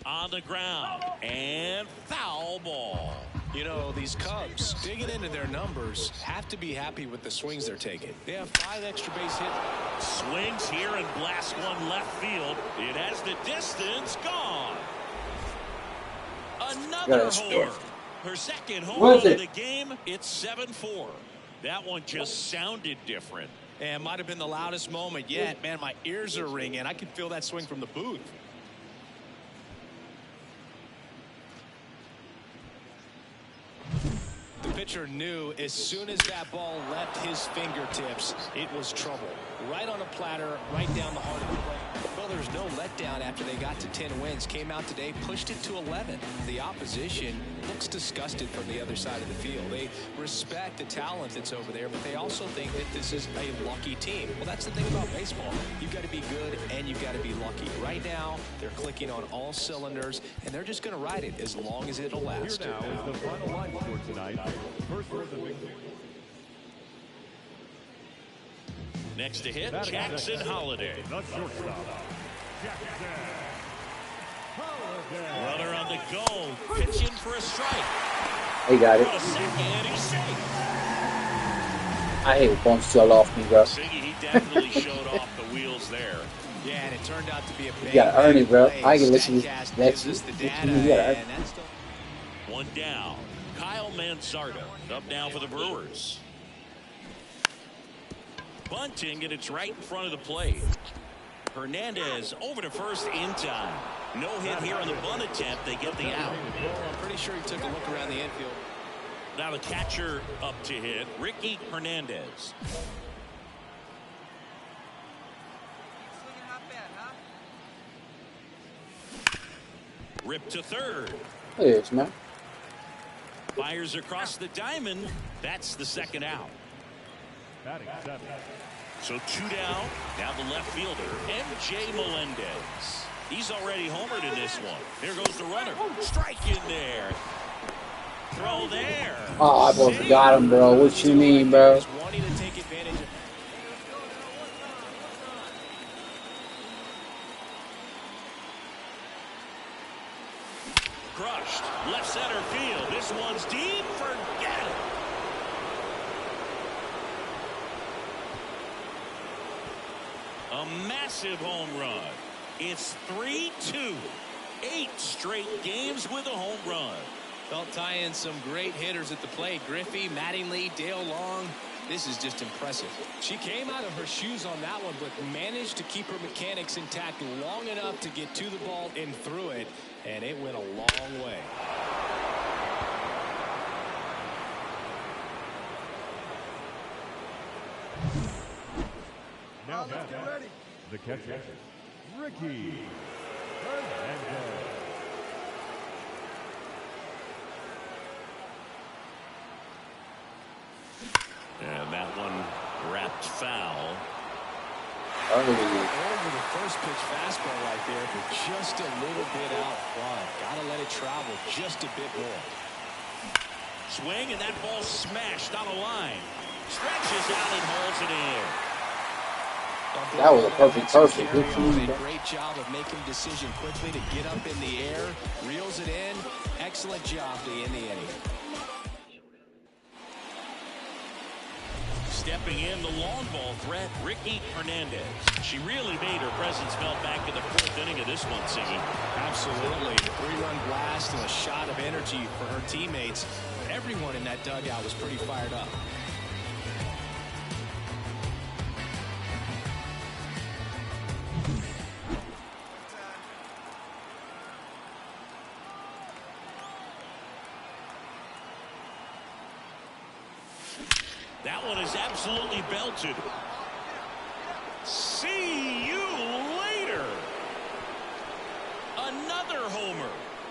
On the ground. And foul ball. You know, these Cubs, digging into their numbers, have to be happy with the swings they're taking. They have 5 extra base hits. Swings here and blasts one left field. It has the distance gone. Another homer. Her second homer of the game. It's 7-4. That one just sounded different. And might have been the loudest moment yet. Man, my ears are ringing. I can feel that swing from the booth. The pitcher knew as soon as that ball left his fingertips, it was trouble. Right on a platter, right down the heart of the plate. Well, there's no letdown after they got to 10 wins. Came out today, pushed it to 11. The opposition looks disgusted from the other side of the field. They respect the talent that's over there, but they also think that this is a lucky team. Well, that's the thing about baseball. You've got to be good and you've got to be lucky. Right now, they're clicking on all cylinders, and they're just going to ride it as long as it'll last. Here now is the final line for tonight. First for the victory. Next to hit, Jackson Holliday. The shortstop, Jackson Holliday. Runner on the go, pitching for a strike. He got it. For a second, he's safe. I hate when bumps y'all off me, bro. Siggy, he definitely showed off the wheels there. Yeah, and it turned out to be a big. You gotta earn it, bro. I can listen to Statcast next gives us week. the You data, gotta earn and that's the... One down. Kyle Mansardo up now for the Brewers. Bunting, and it's right in front of the plate. Hernandez over to first in time. No hit here on the bunt attempt. They get the out. I'm pretty sure he took a look around the infield. Now the catcher up to hit, Ricky Hernandez. Rip to third. Yes, man. Fires across the diamond. That's the second out. Batting 7. So 2 down. Now the left fielder, MJ Melendez. He's already homered in this one. Here goes the runner. Strike in there. Throw there. Oh, I both got him, bro. What you mean, bro? Just wanting to take advantage of. Crushed. Left center field. This one's deep. Forget it. A massive home run. It's 3-2. 8 straight games with a home run. Felt tie in some great hitters at the plate. Griffey, Mattingly, Dale Long. This is just impressive. She came out of her shoes on that one, but managed to keep her mechanics intact long enough to get to the ball and through it, and it went a long way. Now batting, the catcher, Ricky Hernandez. And that one wrapped foul. Oh, Over the first pitch fastball right there, but just a little bit out front. Gotta let it travel just a bit more. Swing, and that ball smashed on a line. Stretches out and holds it in. that was a perfect. Good for Does you, a bro. great job of making a decision quickly to get up in the air, reels it in. Excellent job to end the inning. Stepping in, the long ball threat, Ricky Hernandez. She really made her presence felt back in the 4th inning of this one, Siggy. Absolutely. 3-run blast and a shot of energy for her teammates. Everyone in that dugout was pretty fired up. That one is absolutely belted. See you later. Another homer.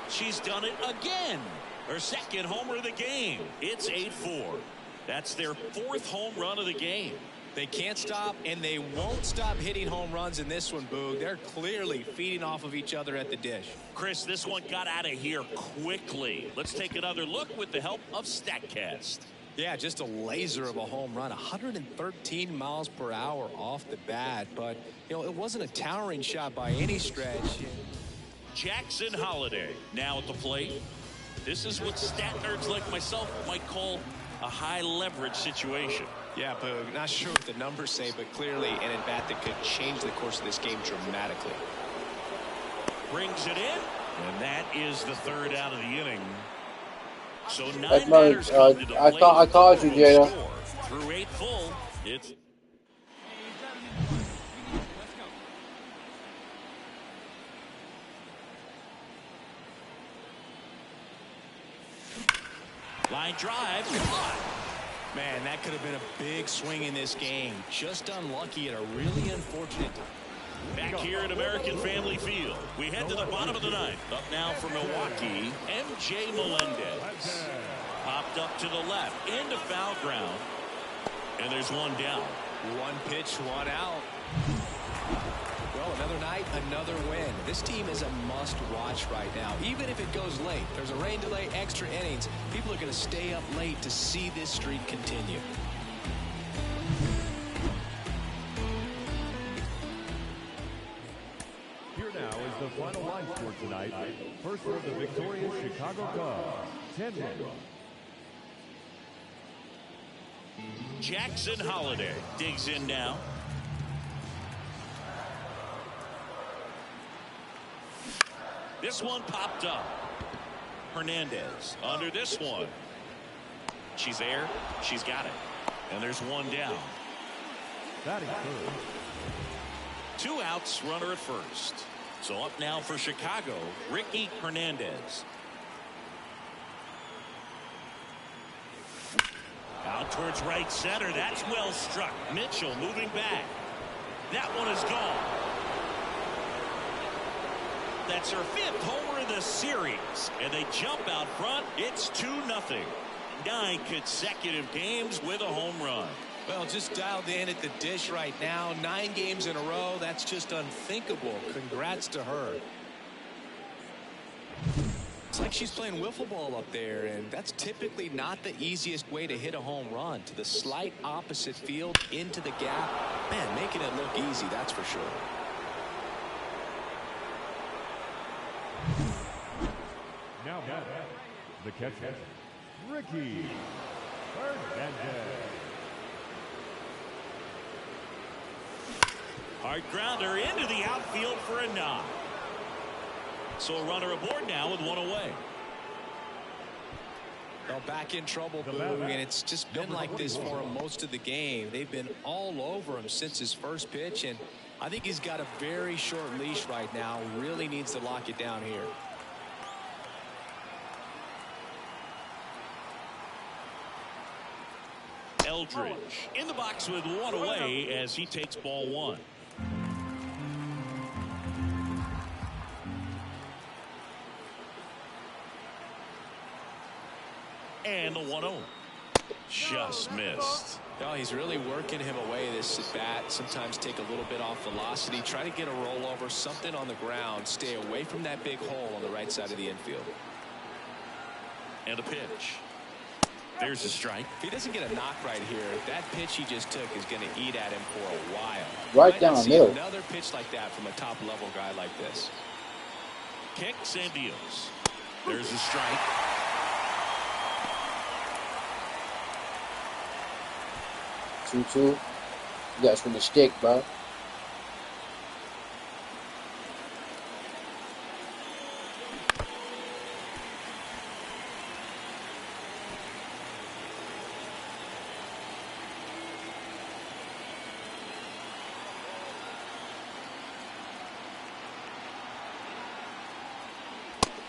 She's done it again. Her second homer of the game. It's 8-4. That's their 4th home run of the game. They can't stop, and they won't stop hitting home runs in this one, Boog. They're clearly feeding off of each other at the dish. Chris, this one got out of here quickly. Let's take another look with the help of StatCast. Yeah, just a laser of a home run, 113 miles per hour off the bat. But, you know, it wasn't a towering shot by any stretch. Jackson Holliday now at the plate. This is what stat nerds like myself might call a high leverage situation. Yeah, Boog, not sure what the numbers say, but clearly an at-bat that could change the course of this game dramatically. Brings it in, and that is the third out of the inning. So Hey, 9 Merge, batters come to the plate. I called you, Jada. Score. Through 8 full, it's line drive. Come on. Man, that could have been a big swing in this game. Just unlucky at a really unfortunate time. Back here at American Family Field, we head to the bottom of the ninth. Up now for Milwaukee, MJ Melendez. Popped up to the left, into foul ground. And there's one down. One pitch, one out. Well, another night, another win. This team is a must-watch right now. Even if it goes late, there's a rain delay, extra innings. People are going to stay up late to see this streak continue. Here now is the final line score tonight. First for the victorious Chicago Cubs, 10 men. Jackson Holliday digs in now. This one popped up. Hernandez under this one. She's there. She's got it. And there's one down. Batting third. 2 outs, runner at first. So up now for Chicago, Ricky Hernandez. Out towards right center. That's well struck. Mitchell moving back. That one is gone. That's her 5th homer of the series. And they jump out front. It's 2-0. 9 consecutive games with a home run. Well, just dialed in at the dish right now. 9 games in a row. That's just unthinkable. Congrats to her. It's like she's playing wiffle ball up there, and that's typically not the easiest way to hit a home run. To the slight opposite field, into the gap. Man, making it look easy, that's for sure. Now batting, the catcher, Ricky Hernandez. Hard grounder into the outfield for a knock. So a runner aboard now with one away. Well, back in trouble, Boog, and it's just been like this for him most of the game. They've been all over him since his first pitch, and I think he's got a very short leash right now. Really needs to lock it down here. Eldridge in the box with one away as he takes ball 1. And the 1-0. Just missed. No, he's really working him away this at bat. Sometimes take a little bit off velocity. Try to get a rollover, something on the ground. Stay away from that big hole on the right side of the infield. And a pitch. There's a strike. If he doesn't get a knock right here, that pitch he just took is going to eat at him for a while. Right down the middle. Another pitch like that from a top-level guy like this. Kicks and deals. There's a strike. 2-2. You guys from the stick, bro.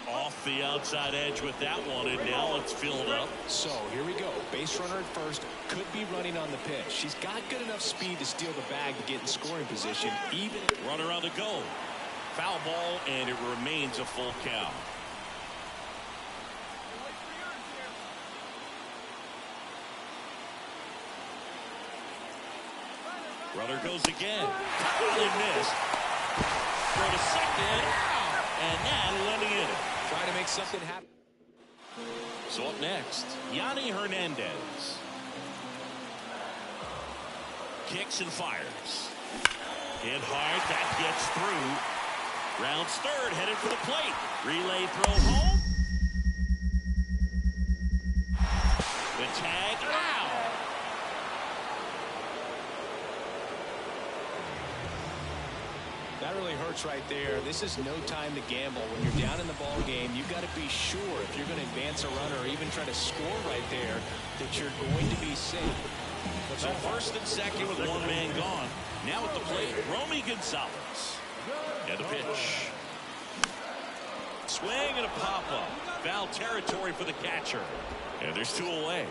Off the outside edge with that one, and now it's filled up. So here we go. Base runner at first. Could be running on the pitch. She's got good enough speed to steal the bag to get in scoring position. Even runner on the go. Foul ball, and it remains a full count. Runner goes again. Totally missed. Throw to second. And that'll end the inning. Trying to make something happen. So up next, Yanni Hernandez. Kicks and fires. Hit hard. That gets through. Rounds third, headed for the plate. Relay throw home. tag out. That really hurts right there. This is no time to gamble. When you're down in the ball game, you've got to be sure if you're going to advance a runner or even try to score right there that you're going to be safe. So first and second with one man gone. Now at the plate, Romy Gonzalez. And the pitch. Swing and a pop-up. Foul territory for the catcher. And there's two away.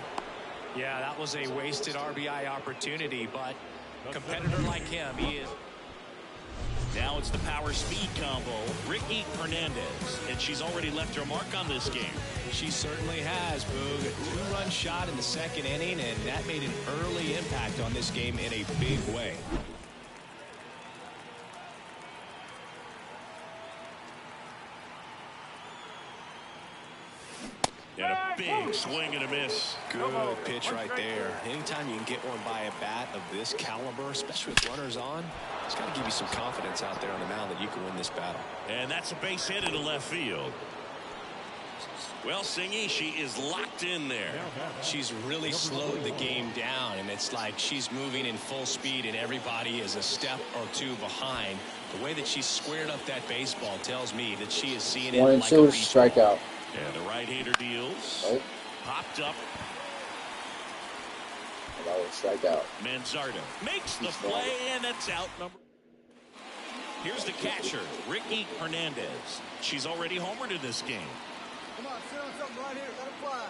Yeah, that was a wasted RBI opportunity, but a competitor like him, he is. Now it's the power speed combo, Ricky Hernandez, and she's already left her mark on this game. She certainly has, Boog. A two-run shot in the second inning, and that made an early impact on this game in a big way. And a big swing and a miss. Good pitch right there. Anytime you can get one by a bat of this caliber, especially with runners on, it's got to give you some confidence out there on the mound that you can win this battle. And that's a base hit into left field. Well, Singy, she is locked in there. She's really slowed the game down, and it's like she's moving in full speed, and everybody is a step or two behind. The way that she squared up that baseball tells me that she is seeing it like a strikeout. And the right-hander deals. Nope. Popped up. That was strikeout. Manzardo makes the play, and that's out. Here's the catcher, Ricky Hernandez. She's already homered in this game. Come on, sit on something right here. Let it fly.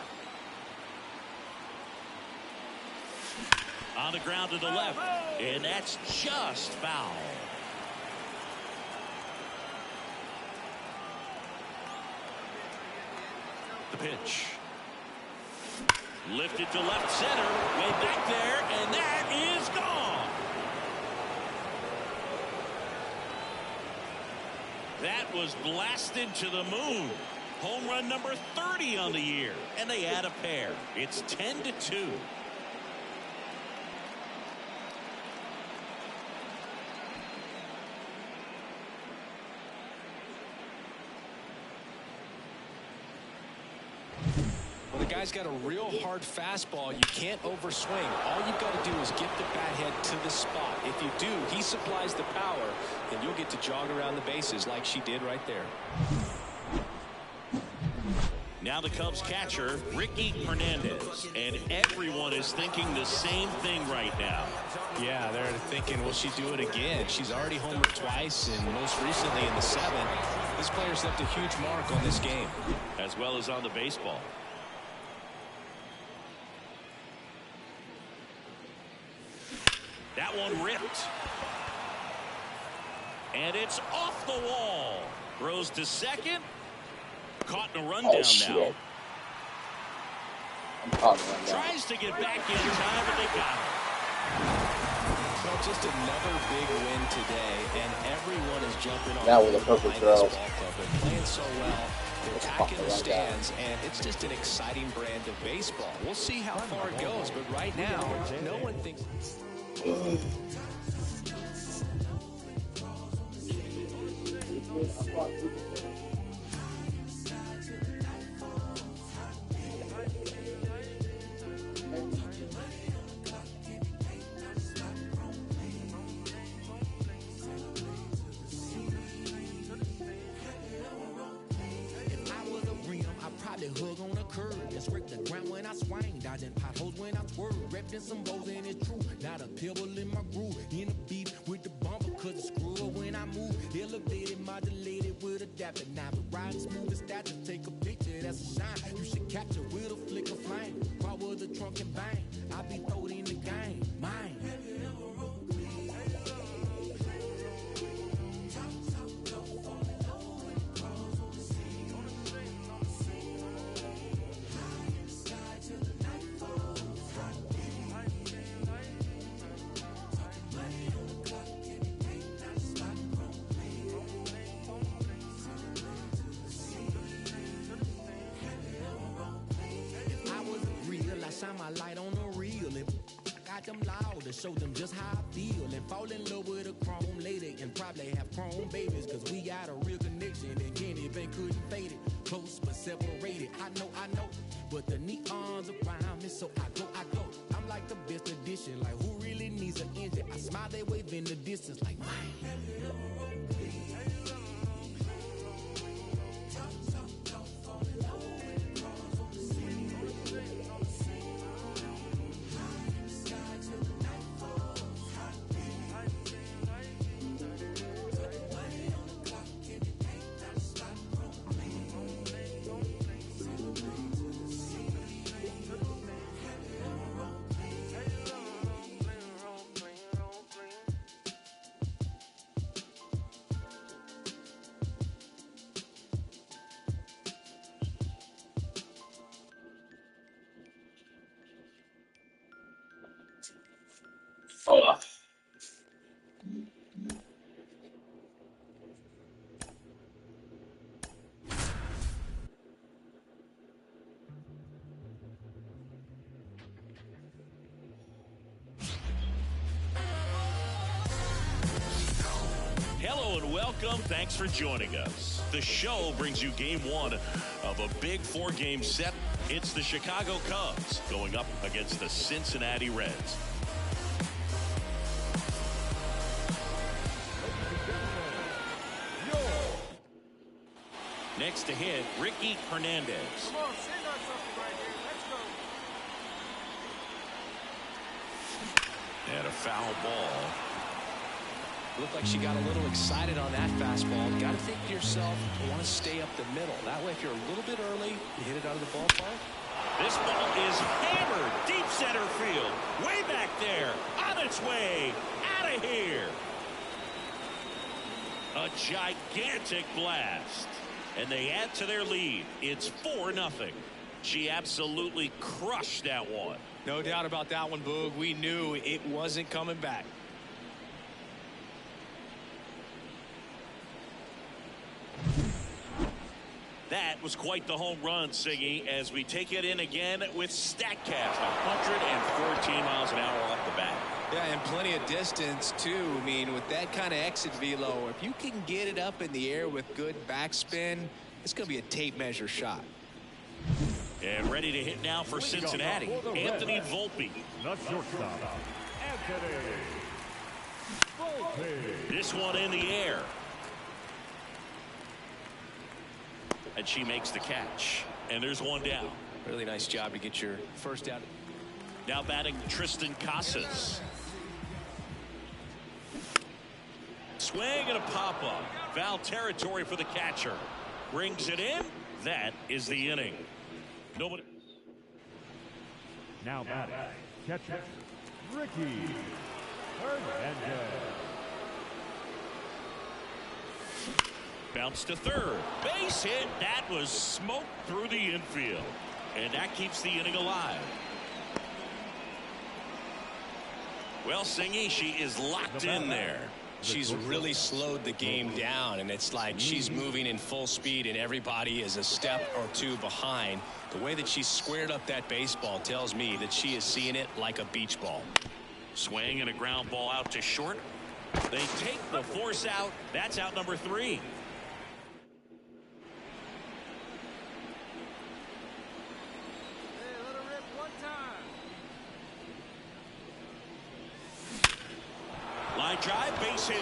On the ground to the left, and that's just foul. The pitch. Lifted to left center, way back there, and that is gone. That was blasted to the moon. Home run number 30 on the year, and they add a pair. It's 10-2. Well, the guy's got a real hard fastball. You can't overswing. All you've got to do is get the bat head to the spot. If you do, he supplies the power, and you'll get to jog around the bases like she did right there. Now the Cubs catcher, Ricky Hernandez. And everyone is thinking the same thing right now. Yeah, they're thinking, will she do it again? She's already homered twice, and most recently in the seventh. This player's left a huge mark on this game. As well as on the baseball. That one ripped. And it's off the wall. Throws to second. Caught in a rundown now. I'm caught in a rundown. Tries to get back in time, but they got him. Well, just another big win today, and everyone is jumping on. That was a perfect throw. They're playing so well. They're packing the stands, and it's just an exciting brand of baseball. We'll see how far it goes, but right now, no one thinks. Hug on a curve and scrape the ground when I swing, dodging potholes when I swerve, wrapped in some bows and it's true. Not a pebble in my groove, in the beat with the bumper, cause the screw up when I move. Elevated, modulated with adaptive. Now the ride smooth and stature, take a picture, that's a shine. You should capture with a flick of flame. Crawl with the trunk and bang. I be throwed in the game, mine. Shine my light on the real and I got them loud to show them just how I feel and fall in love with a chrome lady and probably have chrome babies cause we got a real connection and Kenny Bank couldn't fade it close but separated I know but the neons around me so I condition. Like, who really needs an engine? I smile, they wave in the distance like, Ugh. Hello and welcome. Thanks for joining us. The show brings you game one of a big four-game set. It's the Chicago Cubs going up against the Cincinnati Reds. Next to hit, Ricky Hernandez. Come on, sing us something right here. Let's go. And a foul ball. Looked like she got a little excited on that fastball. You got to think to yourself, I want to stay up the middle. That way, if you're a little bit early, you hit it out of the ballpark. This ball is hammered deep center field. Way back there. On its way. Out of here. A gigantic blast. And they add to their lead. It's 4-0. She absolutely crushed that one. No doubt about that one, Boog. We knew it wasn't coming back. That was quite the home run, Siggy, as we take it in again with StatCast. 114 miles an hour off the bat. Yeah, and plenty of distance, too. I mean, with that kind of exit velo, if you can get it up in the air with good backspin, it's going to be a tape measure shot. And ready to hit now for Cincinnati, Anthony Volpe. The shortstop, Anthony Volpe. This one in the air. And she makes the catch. And there's one down. Really nice job to get your first out. Now batting Tristan Casas. Swing and a pop-up. Foul territory for the catcher. Brings it in. That is the inning. Nobody. Now batting, catcher, Ricky Hernandez. Bounce to third. Base hit. That was smoked through the infield. And that keeps the inning alive. Well, Singy, she is locked in there. She's really slowed the game down, and it's like she's moving in full speed, and everybody is a step or two behind. The way that she squared up that baseball tells me that she is seeing it like a beach ball. Swing and a ground ball out to short. They take the force out. That's out number 3. Line drive, base hit.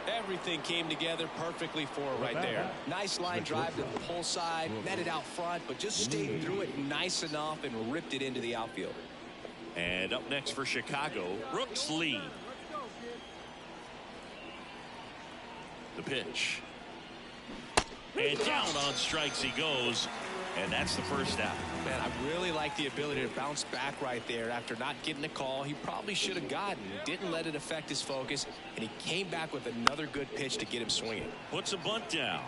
Everything came together perfectly for her right there. Nice line drive to the pull side, netted out front, but just stayed through it nice enough and ripped it into the outfield. And up next for Chicago, Brooks Lee. The pitch. And down on strikes he goes. And that's the first out. Man, I really like the ability to bounce back right there after not getting a call he probably should have gotten. He didn't let it affect his focus, and he came back with another good pitch to get him swinging. Puts a bunt down.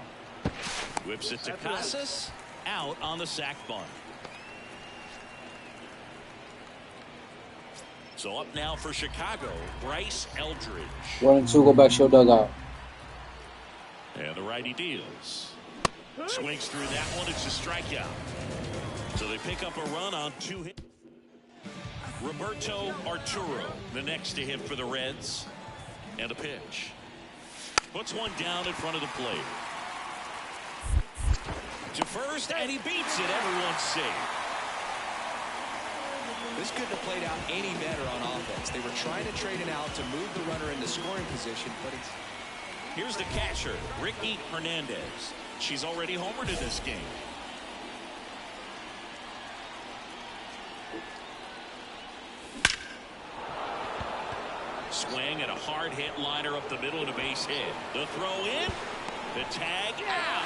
Whips it to Casas. Out on the sac bunt. So up now for Chicago, Bryce Eldridge. 1-2, go back to your dugout. And the righty deals. Swings through that one. It's a strikeout. So they pick up a run on 2 hits. Roberto Arturo, the next to hit for the Reds. And a pitch. Puts one down in front of the plate. to first, and he beats it. Everyone's safe. This couldn't have played out any better on offense. They were trying to trade it out to move the runner into scoring position, but it's... Here's the catcher, Ricky Hernandez. She's already homered in this game. Swing and a hard hit liner up the middle and a base hit. The throw in, the tag out.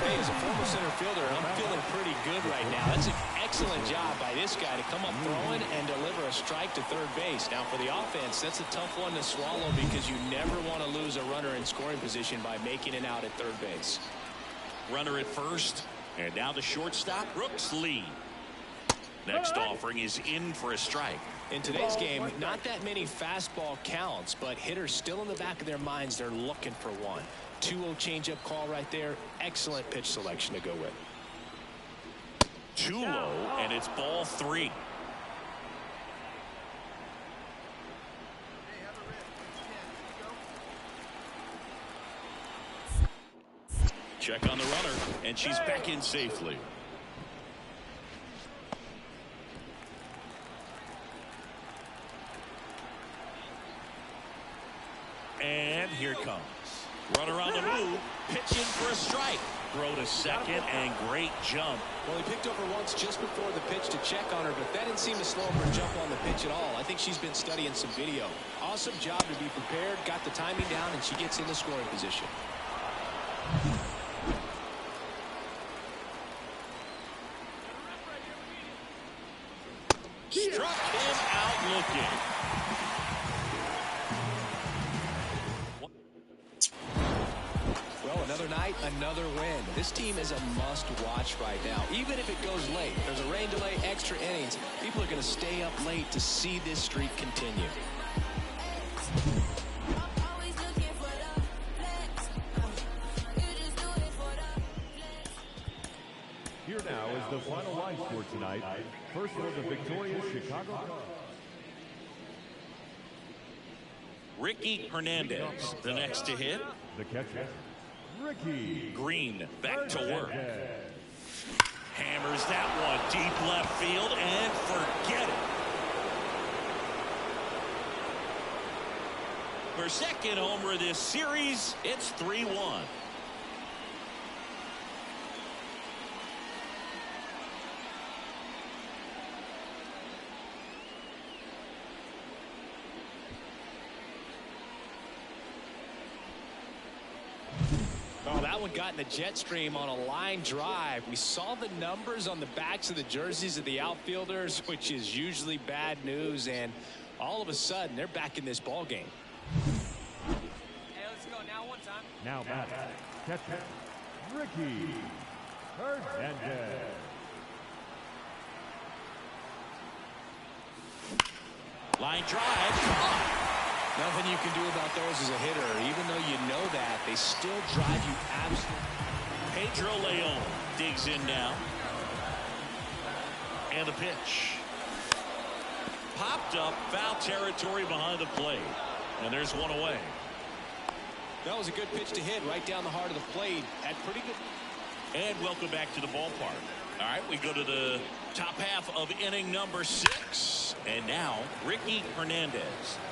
Hey, as a former center fielder, I'm feeling pretty good right now. That's an excellent job by this guy to come up throwing and deliver a strike to third base. Now, for the offense, that's a tough one to swallow because you never want to lose a runner in scoring position by making it out at third base. Runner at first, and now the shortstop, Brooks Lee. Next offering is in for a strike. In today's game, not that many fastball counts, but hitters still in the back of their minds, they're looking for one. 2-0 changeup call right there. Excellent pitch selection to go with. Too low, and it's ball 3. Check on the runner, and she's back in safely. And here it comes. Runner on the move, pitching for a strike. Throw to second, and great jump. Well, he picked over once just before the pitch to check on her, but that didn't seem to slow her jump on the pitch at all. I think she's been studying some video. Awesome job to be prepared, got the timing down, and she gets in the scoring position. Struck him out looking. Well, another night, another win. This team is a must-watch right now. Even if it goes late, there's a rain delay, extra innings. People are going to stay up late to see this streak continue. Here now is the final line score tonight. First for the victorious Chicago Cubs. Ricky Hernandez, the next to hit. The catcher, Ricky Green, back to work. Hammers that one deep left field, and forget it. Her second homer of this series, it's 3-1. Oh, that one got in the jet stream on a line drive. We saw the numbers on the backs of the jerseys of the outfielders, which is usually bad news, and all of a sudden they're back in this ball game. Hey, let's go now one time. Now back, catcher, Ricky Hernandez. Line drive. Nothing you can do about those as a hitter. Even though you know that, they still drive you absolutely. Pedro Leon digs in now. And the pitch. Popped up, foul territory behind the plate. And there's one away. That was a good pitch to hit right down the heart of the plate. Had pretty good. And welcome back to the ballpark. All right, we go to the top half of inning number 6. And now, Ricky Hernandez.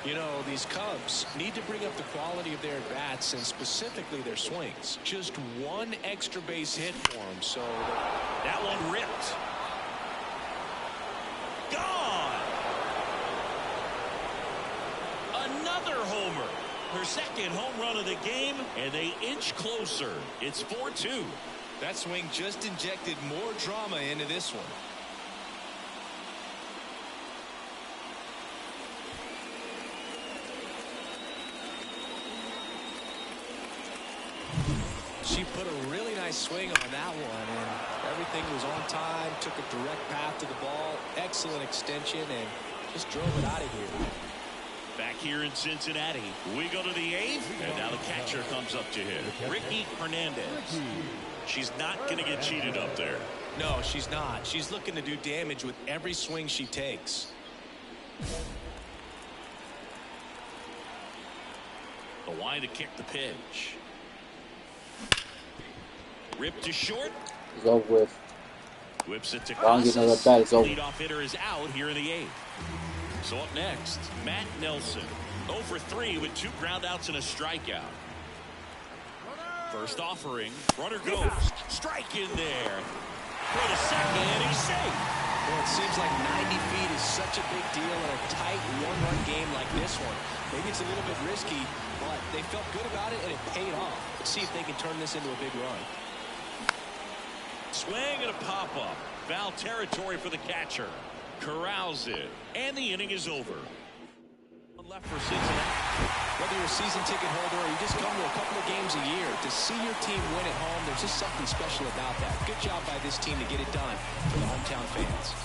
You know, these Cubs need to bring up the quality of their at-bats and specifically their swings. Just one extra base hit for them, so... That one ripped. Gone! Another homer. Her second home run of the game, and they inch closer. It's 4-2. That swing just injected more drama into this one. She put a really nice swing on that one, and everything was on time, took a direct path to the ball, excellent extension, and just drove it out of here. Back here in Cincinnati, we go to the 8th, and now the catcher comes up to hit. Ricky Hernandez. She's not going to get cheated up there. No, she's not. She's looking to do damage with every swing she takes. The line to kick the pitch. Ripped to short. It's over with. Whips it to I'll get another bat. It's over. Leadoff hitter is out here in the 8th. So up next, Matt Nelson. 0 for 3 with 2 groundouts and a strikeout. First offering. Runner goes. Strike in there. Throw to second, and he's safe. Well, it seems like 90 feet is such a big deal in a tight one-run game like this one. Maybe it's a little bit risky, but they felt good about it, and it paid off. Let's see if they can turn this into a big run. Swing and a pop-up. Foul territory for the catcher. Corrals it, and the inning is over. Left for Cincinnati. Whether you're a season ticket holder or you just come to a couple of games a year, to see your team win at home, there's just something special about that. Good job by this team to get it done for the hometown fans.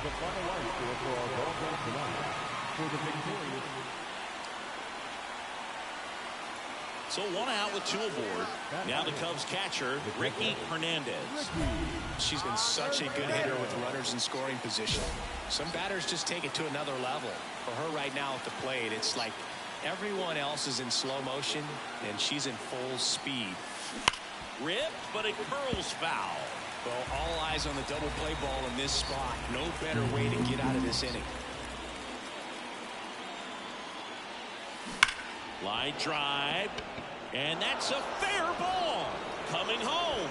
The final line score for our ball game tonight. For the victorious. So 1 out with 2 aboard. Now the Cubs catcher, Ricky Hernandez. She's been such a good hitter with runners in scoring position. Some batters just take it to another level. For her right now at the plate, it's like everyone else is in slow motion, and she's in full speed. Ripped, but it curls foul. Well, all eyes on the double play ball in this spot. No better way to get out of this inning. Line drive, and that's a fair ball. Coming home,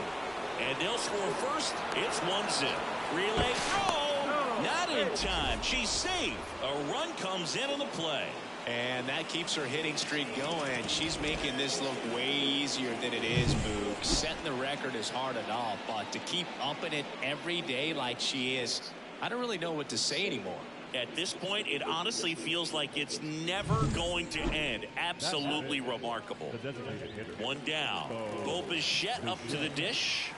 and they'll score first. It's 1-0. Relay throw, not in time. She's safe. A run comes in on the play. And that keeps her hitting streak going. She's making this look way easier than it is, Boog. Setting the record is hard enough, but to keep upping it every day like she is, I don't really know what to say anymore. At this point, it honestly feels like it's never going to end. Absolutely remarkable. 1 down. Bo Bichette up to the dish.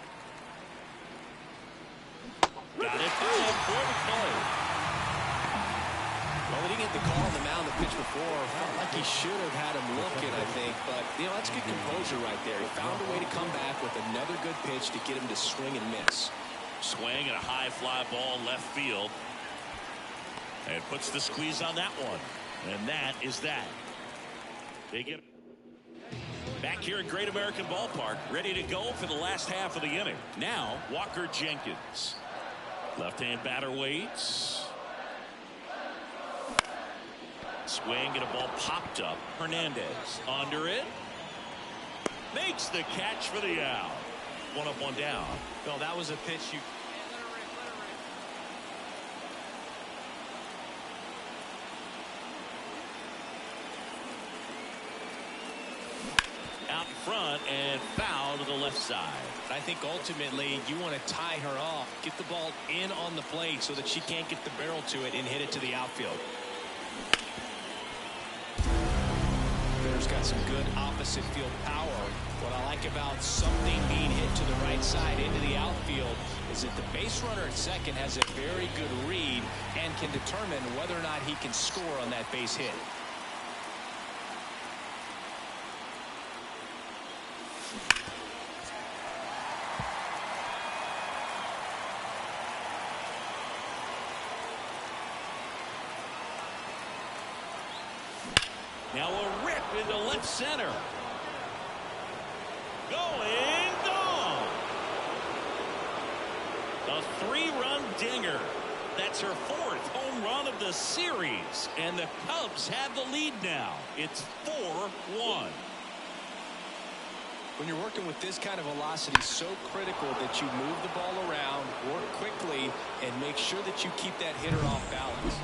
Got it for the play. Well, he didn't get the call on the mound the pitch before. Felt like he should have had him looking, I think. But, you know, that's good composure right there. He found a way to come back with another good pitch to get him to swing and miss. Swing and a high fly ball left field. And puts the squeeze on that one. And that is that. They get back here at Great American Ballpark, ready to go for the last half of the inning. Now, Walker Jenkins. Left-hand batter waits. Swing and a ball popped up. Hernandez under it. Makes the catch for the out. 1 up, 1 down. Well, that was a pitch you... Out in front and foul to the left side. I think ultimately you want to tie her off, get the ball in on the plate so that she can't get the barrel to it and hit it to the outfield. There's got some good opposite field power. What I like about something being hit to the right side into the outfield is that the base runner at second has a very good read and can determine whether or not he can score on that base hit. Now a rip into left center. Going gone. A 3-run dinger. That's her 4th home run of the series. And the Cubs have the lead now. It's 4-1. When you're working with this kind of velocity, so critical that you move the ball around, work quickly, and make sure that you keep that hitter off balance.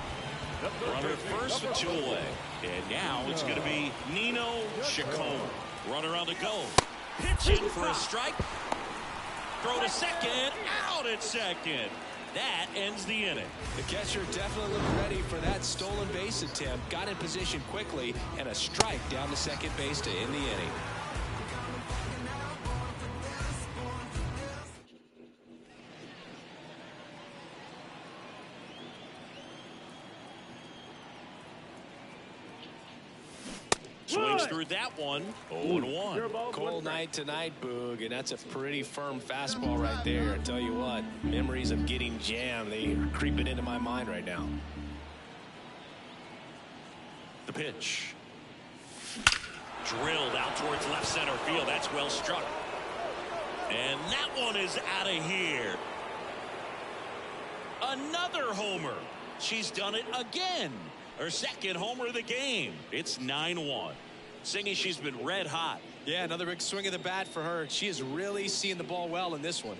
Runner first with 2 away. And now it's going to be Nino Chacon. Runner on the go. Pitching for a strike. Throw to second. Out at second. That ends the inning. The catcher definitely looked ready for that stolen base attempt. Got in position quickly. And a strike down to second base to end the inning. Swings through that one. 0-1. Cold night tonight, Boog, and that's a pretty firm fastball right there. I tell you what, memories of getting jammed, they are creeping into my mind right now. The pitch. drilled out towards left center field. That's well struck. And that one is out of here. Another homer. She's done it again. Her second homer of the game. It's 9-1. Singy, she's been red hot. Yeah, another big swing of the bat for her. She is really seeing the ball well in this one.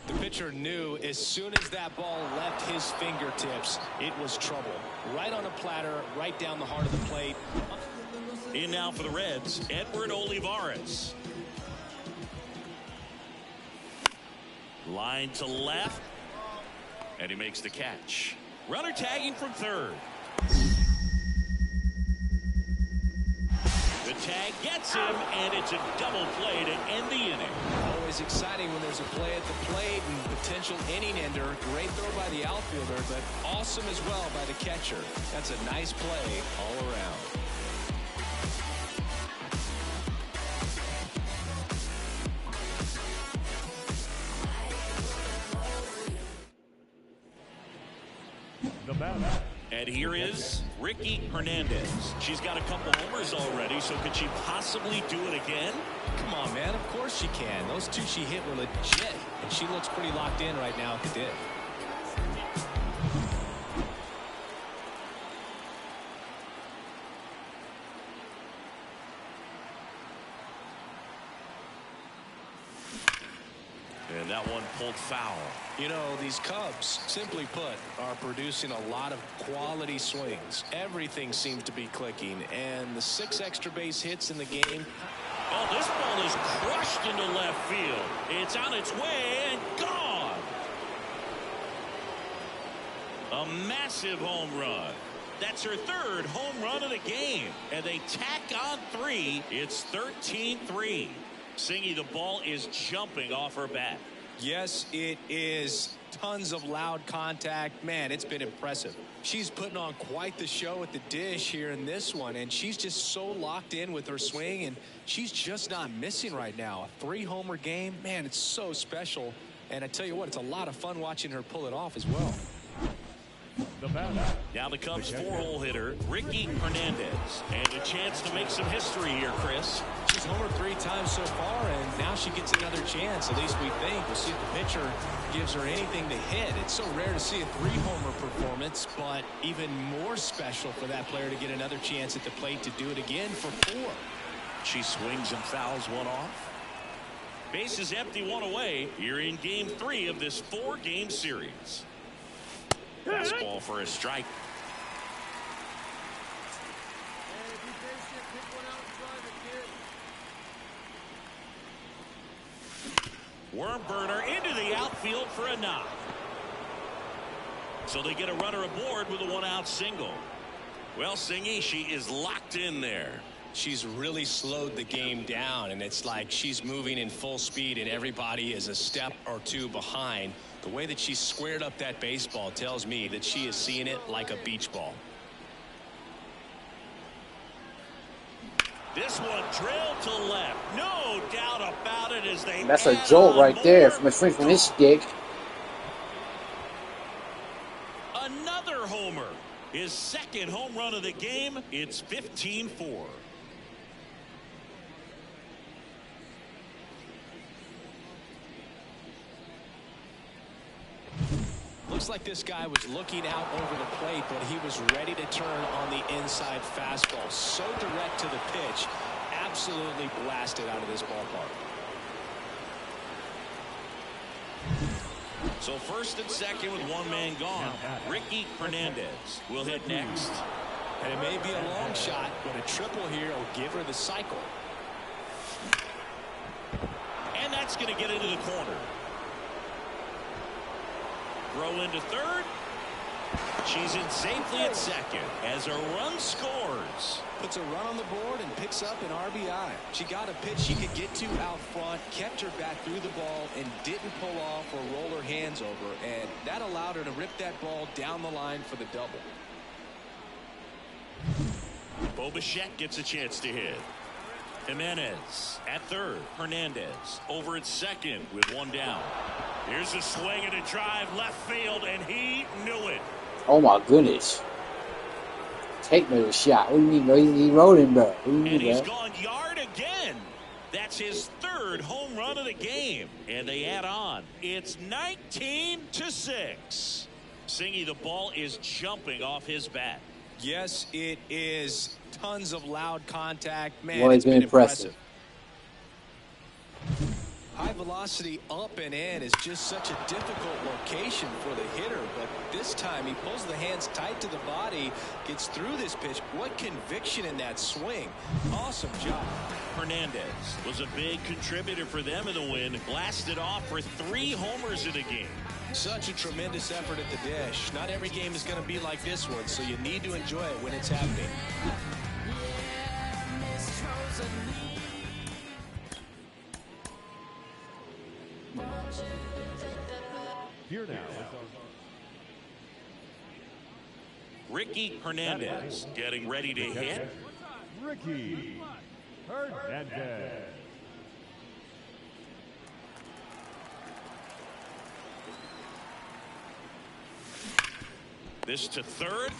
The pitcher knew as soon as that ball left his fingertips, it was trouble. Right on a platter, right down the heart of the plate. In now for the Reds, Edward Olivares. Line to left. And he makes the catch. Runner tagging from third. The tag gets him, and it's a double play to end the inning. Always exciting when there's a play at the plate and potential inning ender. Great throw by the outfielder, but awesome as well by the catcher. That's a nice play all around. The bat. And here is Ricky Hernandez. She's got a couple homers already, so could she possibly do it again? Come on, man. Of course she can. Those two she hit were legit, and she looks pretty locked in right now at the dish. And that one pulled foul. You know, these Cubs, simply put, are producing a lot of quality swings. Everything seems to be clicking, and the 6 extra base hits in the game. Oh, this ball is crushed into left field. It's on its way and gone. A massive home run. That's her third home run of the game. And they tack on 3. It's 13-3. Singy, the ball is jumping off her bat. Yes, it is. Tons of loud contact. Man, it's been impressive. She's putting on quite the show at the dish here in this one, and she's just so locked in with her swing, and she's just not missing right now. A 3-homer game, man, it's so special. And I tell you what, it's a lot of fun watching her pull it off as well. The bat. Now the Cubs 4-hole hitter, Ricky Hernandez. And a chance to make some history here, Chris. She's homered 3 times so far, and now she gets another chance. At least we think. We'll see if the pitcher gives her anything to hit. It's so rare to see a 3-homer performance, but even more special for that player to get another chance at the plate to do it again for 4. She swings and fouls one off. Base is empty, 1 away. You're in game 3 of this 4-game series. Fastball for a strike. Worm burner into the outfield for a knock. So they get a runner aboard with a 1-out single. Well, Singy, she is locked in there. She's really slowed the game down, and it's like she's moving in full speed and everybody is a step or 2 behind. The way that she squared up that baseball tells me that she is seeing it like a beach ball. This one drilled to left. No doubt about it as they. That's a jolt right there from a swing from his stick. Another homer. His second home run of the game. It's 15-4. Looks like this guy was looking out over the plate, but he was ready to turn on the inside fastball. So direct to the pitch. Absolutely blasted out of this ballpark. So first and second with 1 man gone. Ricky Hernandez will hit next. And it may be a long shot, but a triple here will give her the cycle. And that's going to get into the corner. Throw into third. She's in safely at second as a run scores. Puts a run on the board and picks up an RBI. She got a pitch she could get to out front, kept her back through the ball, and didn't pull off or roll her hands over. And that allowed her to rip that ball down the line for the double. Bo Bichette gets a chance to hit. Jimenez at third. Hernandez over at second with one down. Here's a swing and a drive left field, and he knew it. Oh my goodness. Take me to the shot. What do you mean, bro? He rolling, bro. What do you mean, And he's bro? gone yard again. That's his third home run of the game. And they add on. It's 19-6. Singy, the ball is jumping off his bat. Yes, it is. Tons of loud contact. Man, Well, it's been impressive. High velocity up and in is just such a difficult location for the hitter, but this time he pulls the hands tight to the body, gets through this pitch. What conviction in that swing. Awesome job. Hernandez was a big contributor for them in the win. Blasted off for 3 homers in a game. Such a tremendous effort at the dish. Not every game is going to be like this one, so you need to enjoy it when it's happening. Here now. Ricky Hernandez getting ready to hit. Ricky Hernandez. This to third,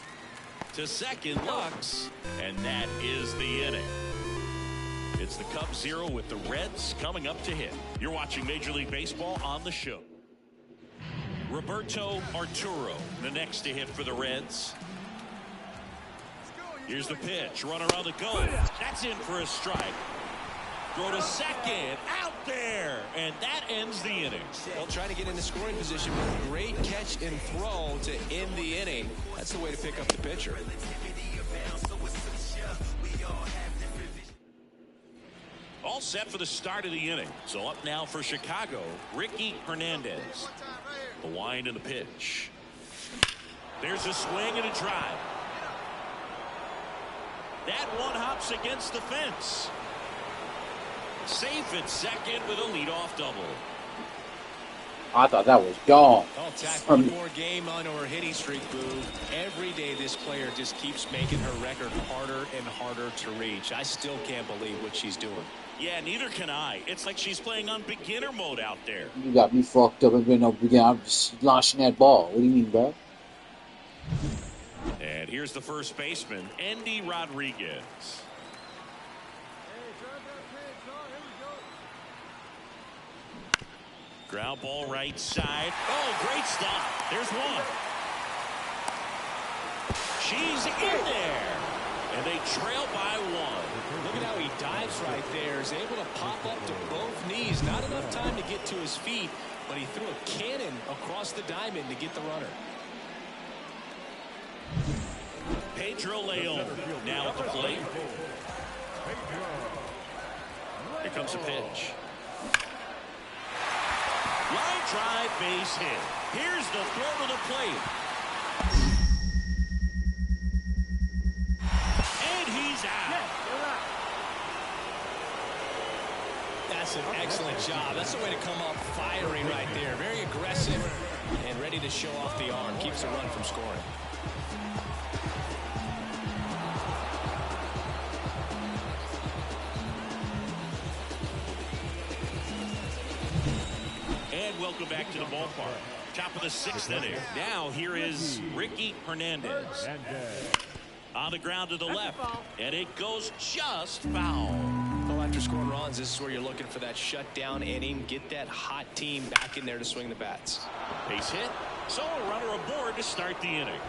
to second, Lux, and that is the inning. It's the Cubs 0 with the Reds coming up to hit. You're watching Major League Baseball on the show. Roberto Arturo, the next to hit for the Reds. Here's the pitch, runner on the go. That's in for a strike. Throw to second, out there, and that ends the inning. Well, trying to get in the scoring position with a great catch and throw to end the inning. That's the way to pick up the pitcher. All set for the start of the inning. So up now for Chicago, Ricky Hernandez. The wind and the pitch. There's a swing and a drive. That one hops against the fence. Safe at second with a leadoff double. I thought that was gone. I'll tack one more game on her hitting streak, Boo. Every day this player just keeps making her record harder and harder to reach. I still can't believe what she's doing. Yeah, neither can I. It's like she's playing on beginner mode out there. You got me fucked up and been up again. I'm just launching that ball. What do you mean, bro? And here's the first baseman, Endy Rodriguez. Ground ball right side. Oh, great stop. There's one. She's in there. And they trail by one. Look at how he dives right there. Is able to pop up to both knees. Not enough time to get to his feet, but he threw a cannon across the diamond to get the runner. Pedro Leon now at the plate. Here comes a pitch. Line drive, base hit. Here's the throw to the plate. And he's out. That's an excellent job. That's the way to come up firing right there. Very aggressive and ready to show off the arm. Keeps the run from scoring. And welcome back to the ballpark. Top of the 6th inning. Now here is Ricky Hernandez. On the ground to the left. And it goes just foul. Well, after scoring runs, this is where you're looking for that shutdown inning. Get that hot team back in there to swing the bats. Base hit. So a runner aboard to start the inning.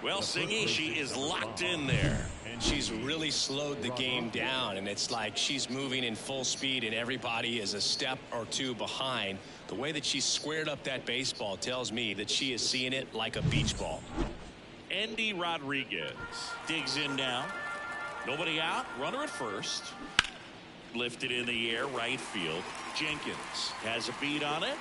Well, Singy, she is locked in there. And she's really slowed the game down, and it's like she's moving in full speed and everybody is a step or two behind. The way that she squared up that baseball tells me that she is seeing it like a beach ball. Endy Rodriguez digs in now. Nobody out. Runner at first. Lifted in the air, right field. Jenkins has a beat on it.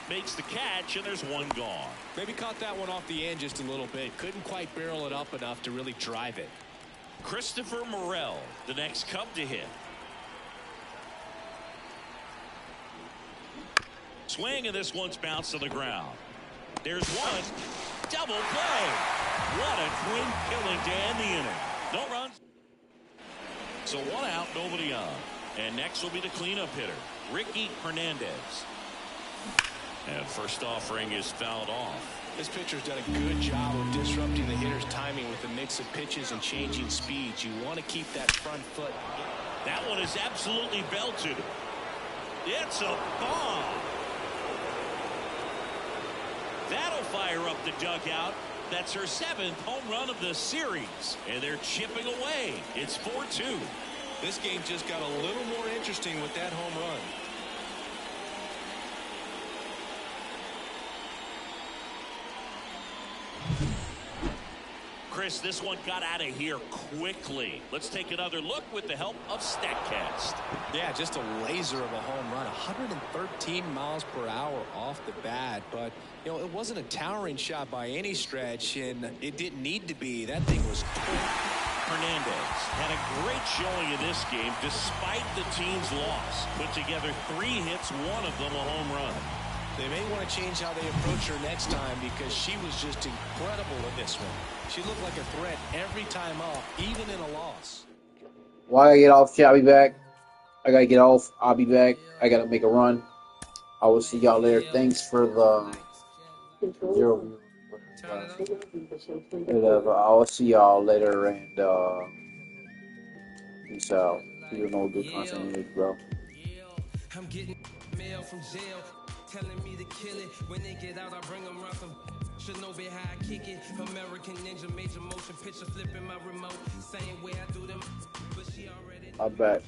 Makes the catch, and there's one gone. Maybe caught that one off the end just a little bit. Couldn't quite barrel it up enough to really drive it. Christopher Morel, the next Cub to hit. Swing, and this one's bounced to the ground. There's one. Double play. What a twin killing to end the inning. No runs. So 1 out, nobody on. And next will be the cleanup hitter, Ricky Hernandez. And first offering is fouled off. This pitcher's done a good job of disrupting the hitter's timing with a mix of pitches and changing speeds. You want to keep that front foot. That one is absolutely belted. It's a bomb. That'll fire up the dugout. That's her 7th home run of the series. And they're chipping away. It's 4-2. This game just got a little more interesting with that home run. Chris, this one got out of here quickly. Let's take another look with the help of StatCast. Yeah, just a laser of a home run. 113 miles per hour off the bat. But, you know, it wasn't a towering shot by any stretch, and it didn't need to be. That thing was quick. Hernandez had a great showing in this game despite the team's loss. Put together 3 hits, 1 of them a home run. They may want to change how they approach her next time because she was just incredible in this one. She looked like a threat every time up, even in a loss. Well, I gotta get off. Shit, I'll be back. I gotta get off. I'll be back. I gotta make a run. I will see y'all later. Thanks for the 0. Whatever. I will see y'all later and peace out. You know good content is, bro. I'm getting mail from jail telling me to kill it. When they get out, I bring them round some. Should know be how I kick it. American Ninja, major motion picture flipping my remote. Same way I do them. But she already. I'm back.